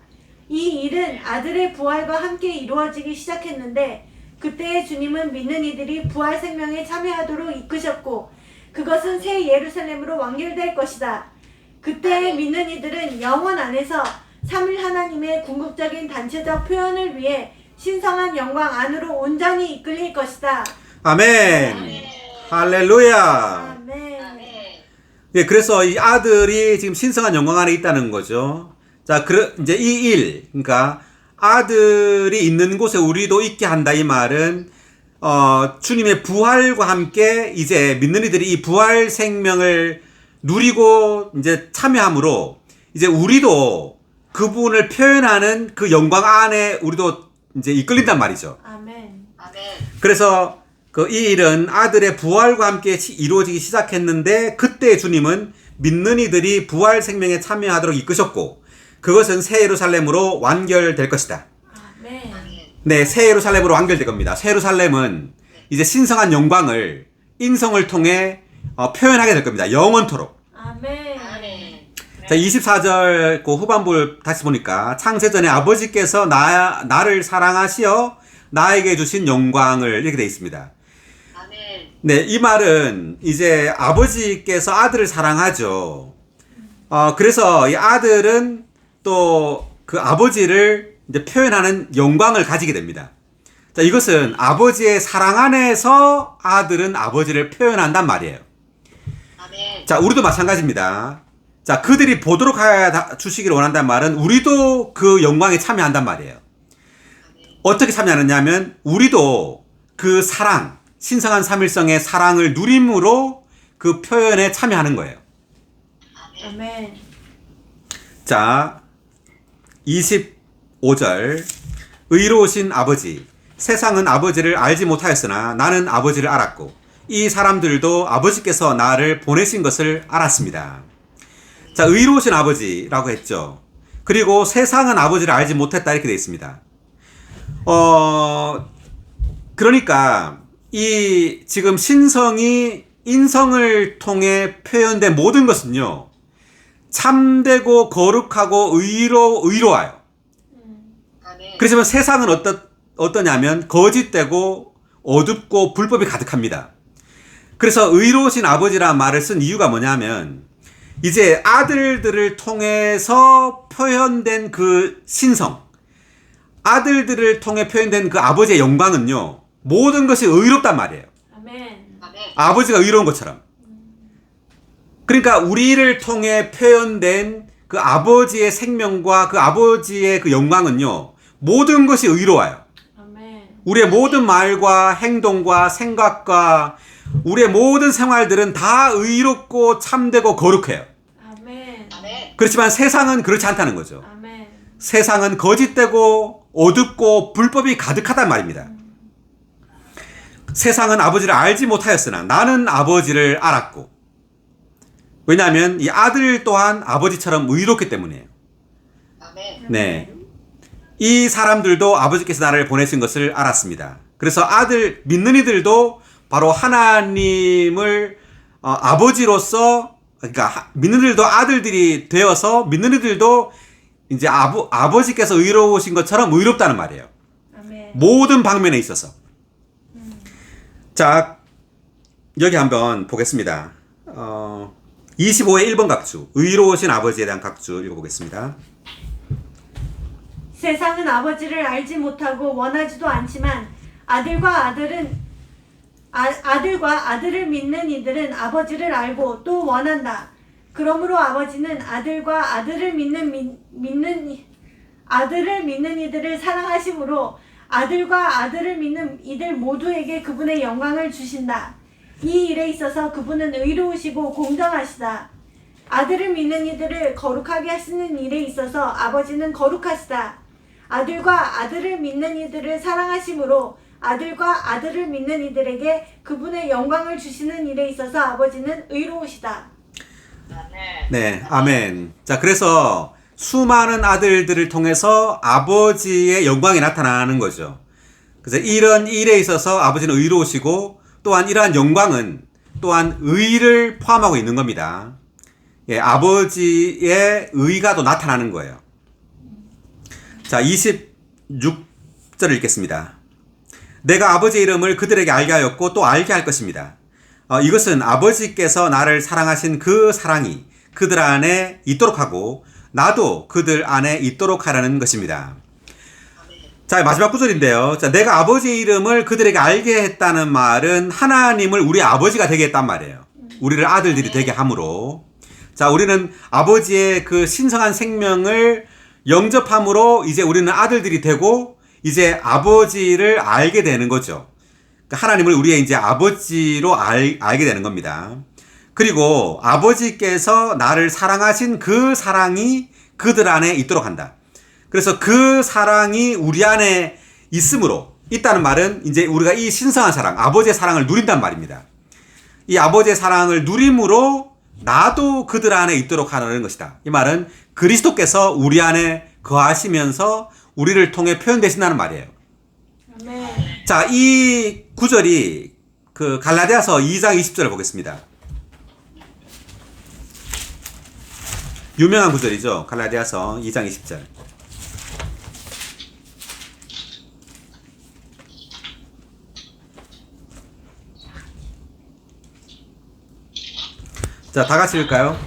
이 일은 아들의 부활과 함께 이루어지기 시작했는데 그때의 주님은 믿는 이들이 부활 생명에 참여하도록 이끄셨고 그것은 새 예루살렘으로 완결될 것이다. 그때 믿는 이들은 영원 안에서 삼위 하나님의 궁극적인 단체적 표현을 위해 신성한 영광 안으로 온전히 이끌릴 것이다. 아멘. 아멘. 할렐루야. 아멘. 아멘. 예, 그래서 이 아들이 지금 신성한 영광 안에 있다는 거죠. 자, 이제 이 일, 그러니까 아들이 있는 곳에 우리도 있게 한다 이 말은 주님의 부활과 함께 이제 믿는 이들이 이 부활 생명을 누리고 이제 참여함으로 이제 우리도 그분을 표현하는 그 영광 안에 우리도 이제 이끌린단 말이죠. 아멘. 아멘. 그래서 이 일은 아들의 부활과 함께 이루어지기 시작했는데 그때 주님은 믿는 이들이 부활 생명에 참여하도록 이끄셨고 그것은 새 예루살렘으로 완결될 것이다. 아멘. 네, 새 예루살렘으로 완결될 겁니다. 새 예루살렘은 이제 신성한 영광을 인성을 통해 표현하게 될 겁니다. 영원토록. 아멘. 아멘. 자, 24절 그 후반부를 다시 보니까 창세전에 아버지께서 나를 사랑하시어 나에게 주신 영광을 이렇게 되어 있습니다. 아멘. 네, 이 말은 이제 아버지께서 아들을 사랑하죠. 그래서 이 아들은 또 그 아버지를 이제 표현하는 영광을 가지게 됩니다. 자, 이것은 아버지의 사랑 안에서 아들은 아버지를 표현한단 말이에요. 아멘. 자, 우리도 마찬가지입니다. 자, 그들이 보도록 주시기를 원한다는 말은 우리도 그 영광에 참여한단 말이에요. 어떻게 참여하느냐 하면 우리도 그 사랑, 신성한 삼일성의 사랑을 누림으로 그 표현에 참여하는 거예요. 아멘. 자, 25절. 의로우신 아버지. 세상은 아버지를 알지 못하였으나 나는 아버지를 알았고 이 사람들도 아버지께서 나를 보내신 것을 알았습니다. 자, 의로우신 아버지라고 했죠. 그리고 세상은 아버지를 알지 못했다 이렇게 되어 있습니다. 그러니까 이 지금 신성이 인성을 통해 표현된 모든 것은요. 참되고 거룩하고 의로워요. 아멘. 그렇지만 세상은 어떠냐면 거짓되고 어둡고 불법이 가득합니다. 그래서 의로우신 아버지라는 말을 쓴 이유가 뭐냐면 이제 아들들을 통해서 표현된 그 신성, 아들들을 통해 표현된 그 아버지의 영광은요. 모든 것이 의롭단 말이에요. 아멘. 아멘. 아버지가 의로운 것처럼. 그러니까 우리를 통해 표현된 그 아버지의 생명과 그 아버지의 그 영광은요. 모든 것이 의로워요. 아멘. 우리의 모든 말과 행동과 생각과 우리의 모든 생활들은 다 의롭고 참되고 거룩해요. 아멘. 아멘. 그렇지만 세상은 그렇지 않다는 거죠. 아멘. 세상은 거짓되고 어둡고 불법이 가득하단 말입니다. 세상은 아버지를 알지 못하였으나 나는 아버지를 알았고 왜냐하면 이 아들 또한 아버지처럼 의롭기 때문이에요. 아멘. 네. 이 사람들도 아버지께서 나를 보내신 것을 알았습니다. 그래서 믿는 이들도 바로 하나님을 아버지로서 그러니까 믿는 이들도 아들들이 되어서 믿는 이들도 이제 아버지께서 의로우신 것처럼 의롭다는 말이에요. 아멘. 모든 방면에 있어서. 자, 여기 한번 보겠습니다. 25의 1번 각주, 의로우신 아버지에 대한 각주 읽어보겠습니다. 세상은 아버지를 알지 못하고 원하지도 않지만 아들과 아들을 믿는 이들은 아버지를 알고 또 원한다. 그러므로 아버지는 아들과 아들을 믿는 이들을 사랑하심으로 아들과 아들을 믿는 이들 모두에게 그분의 영광을 주신다. 이 일에 있어서 그분은 의로우시고 공정하시다. 아들을 믿는 이들을 거룩하게 하시는 일에 있어서 아버지는 거룩하시다. 아들과 아들을 믿는 이들을 사랑하심으로 아들과 아들을 믿는 이들에게 그분의 영광을 주시는 일에 있어서 아버지는 의로우시다. 네, 아멘. 자, 그래서 수많은 아들들을 통해서 아버지의 영광이 나타나는 거죠. 그래서 이런 일에 있어서 아버지는 의로우시고 또한 이러한 영광은 또한 의를 포함하고 있는 겁니다. 예, 아버지의 의가 또 나타나는 거예요. 자, 26절 읽겠습니다. 내가 아버지의 이름을 그들에게 알게 하였고 또 알게 할 것입니다. 이것은 아버지께서 나를 사랑하신 그 사랑이 그들 안에 있도록 하고 나도 그들 안에 있도록 하라는 것입니다. 자, 마지막 구절인데요. 자, 내가 아버지의 이름을 그들에게 알게 했다는 말은 하나님을 우리 아버지가 되게 했단 말이에요. 우리를 아들들이 되게 함으로. 자, 우리는 아버지의 그 신성한 생명을 영접함으로 이제 우리는 아들들이 되고 이제 아버지를 알게 되는 거죠. 그러니까 하나님을 우리의 이제 아버지로 알게 되는 겁니다. 그리고 아버지께서 나를 사랑하신 그 사랑이 그들 안에 있도록 한다. 그래서 그 사랑이 우리 안에 있음으로, 있다는 말은 이제 우리가 이 신성한 사랑, 아버지의 사랑을 누린단 말입니다. 이 아버지의 사랑을 누림으로 나도 그들 안에 있도록 하는 것이다. 이 말은 그리스도께서 우리 안에 거하시면서 우리를 통해 표현되신다는 말이에요. 아멘. 자, 이 구절이 그 갈라디아서 2장 20절을 보겠습니다. 유명한 구절이죠. 갈라디아서 2장 20절. 자, 다 같이 읽을까요?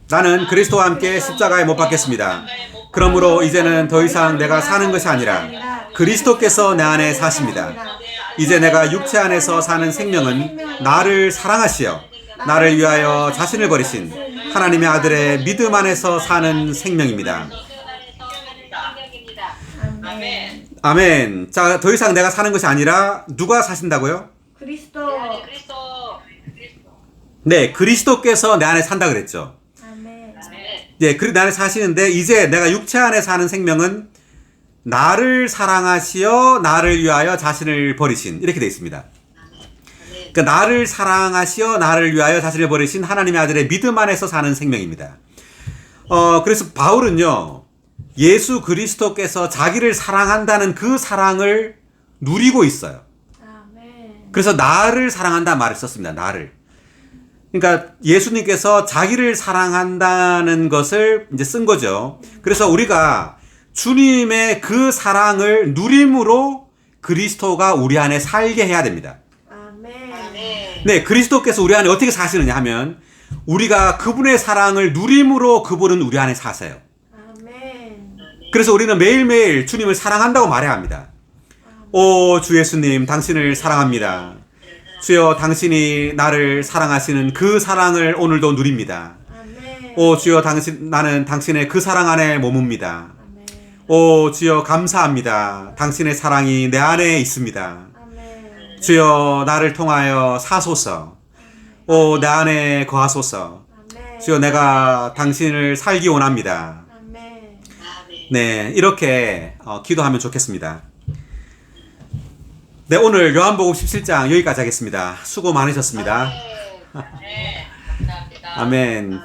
나는 그리스도와 함께 십자가에 못 박혔습니다. 그러므로 이제는 더 이상 내가 사는 것이 아니라 그리스도께서 내 안에 사십니다. 이제 내가 육체 안에서 사는 생명은 나를 사랑하시어 나를 위하여 자신을 버리신 하나님의 아들의 믿음 안에서 사는 생명입니다. 아멘. 아멘. 자, 더 이상 내가 사는 것이 아니라 누가 사신다고요? 그리스도. 네, 그리스도께서 내 안에 산다 그랬죠. 아멘. 네, 내 안에 사시는데 이제 내가 육체 안에 사는 생명은 나를 사랑하시어 나를 위하여 자신을 버리신, 이렇게 되어 있습니다. 그러니까 나를 사랑하시어 나를 위하여 자신을 버리신 하나님의 아들의 믿음 안에서 사는 생명입니다. 그래서 바울은요, 예수 그리스도께서 자기를 사랑한다는 그 사랑을 누리고 있어요. 아멘. 그래서 나를 사랑한다는 말을 썼습니다. 나를. 그러니까 예수님께서 자기를 사랑한다는 것을 이제 쓴 거죠. 그래서 우리가 주님의 그 사랑을 누림으로 그리스도가 우리 안에 살게 해야 됩니다. 아멘. 네, 그리스도께서 우리 안에 어떻게 사시느냐 하면 우리가 그분의 사랑을 누림으로 그분은 우리 안에 사세요. 아멘. 그래서 우리는 매일매일 주님을 사랑한다고 말해야 합니다. 오, 주 예수님, 당신을 사랑합니다. 주여, 당신이 나를 사랑하시는 그 사랑을 오늘도 누립니다. 아멘. 오, 주여, 나는 당신의 그 사랑 안에 머뭅니다. 아멘. 오, 주여, 감사합니다. 당신의 사랑이 내 안에 있습니다. 아멘. 주여, 나를 통하여 사소서. 오, 내 안에 거하소서. 아멘. 주여, 내가 당신을 살기 원합니다. 아멘. 네, 이렇게 기도하면 좋겠습니다. 네, 오늘 요한복음 17장 여기까지 하겠습니다. 수고 많으셨습니다. 네, 감사합니다. 아멘.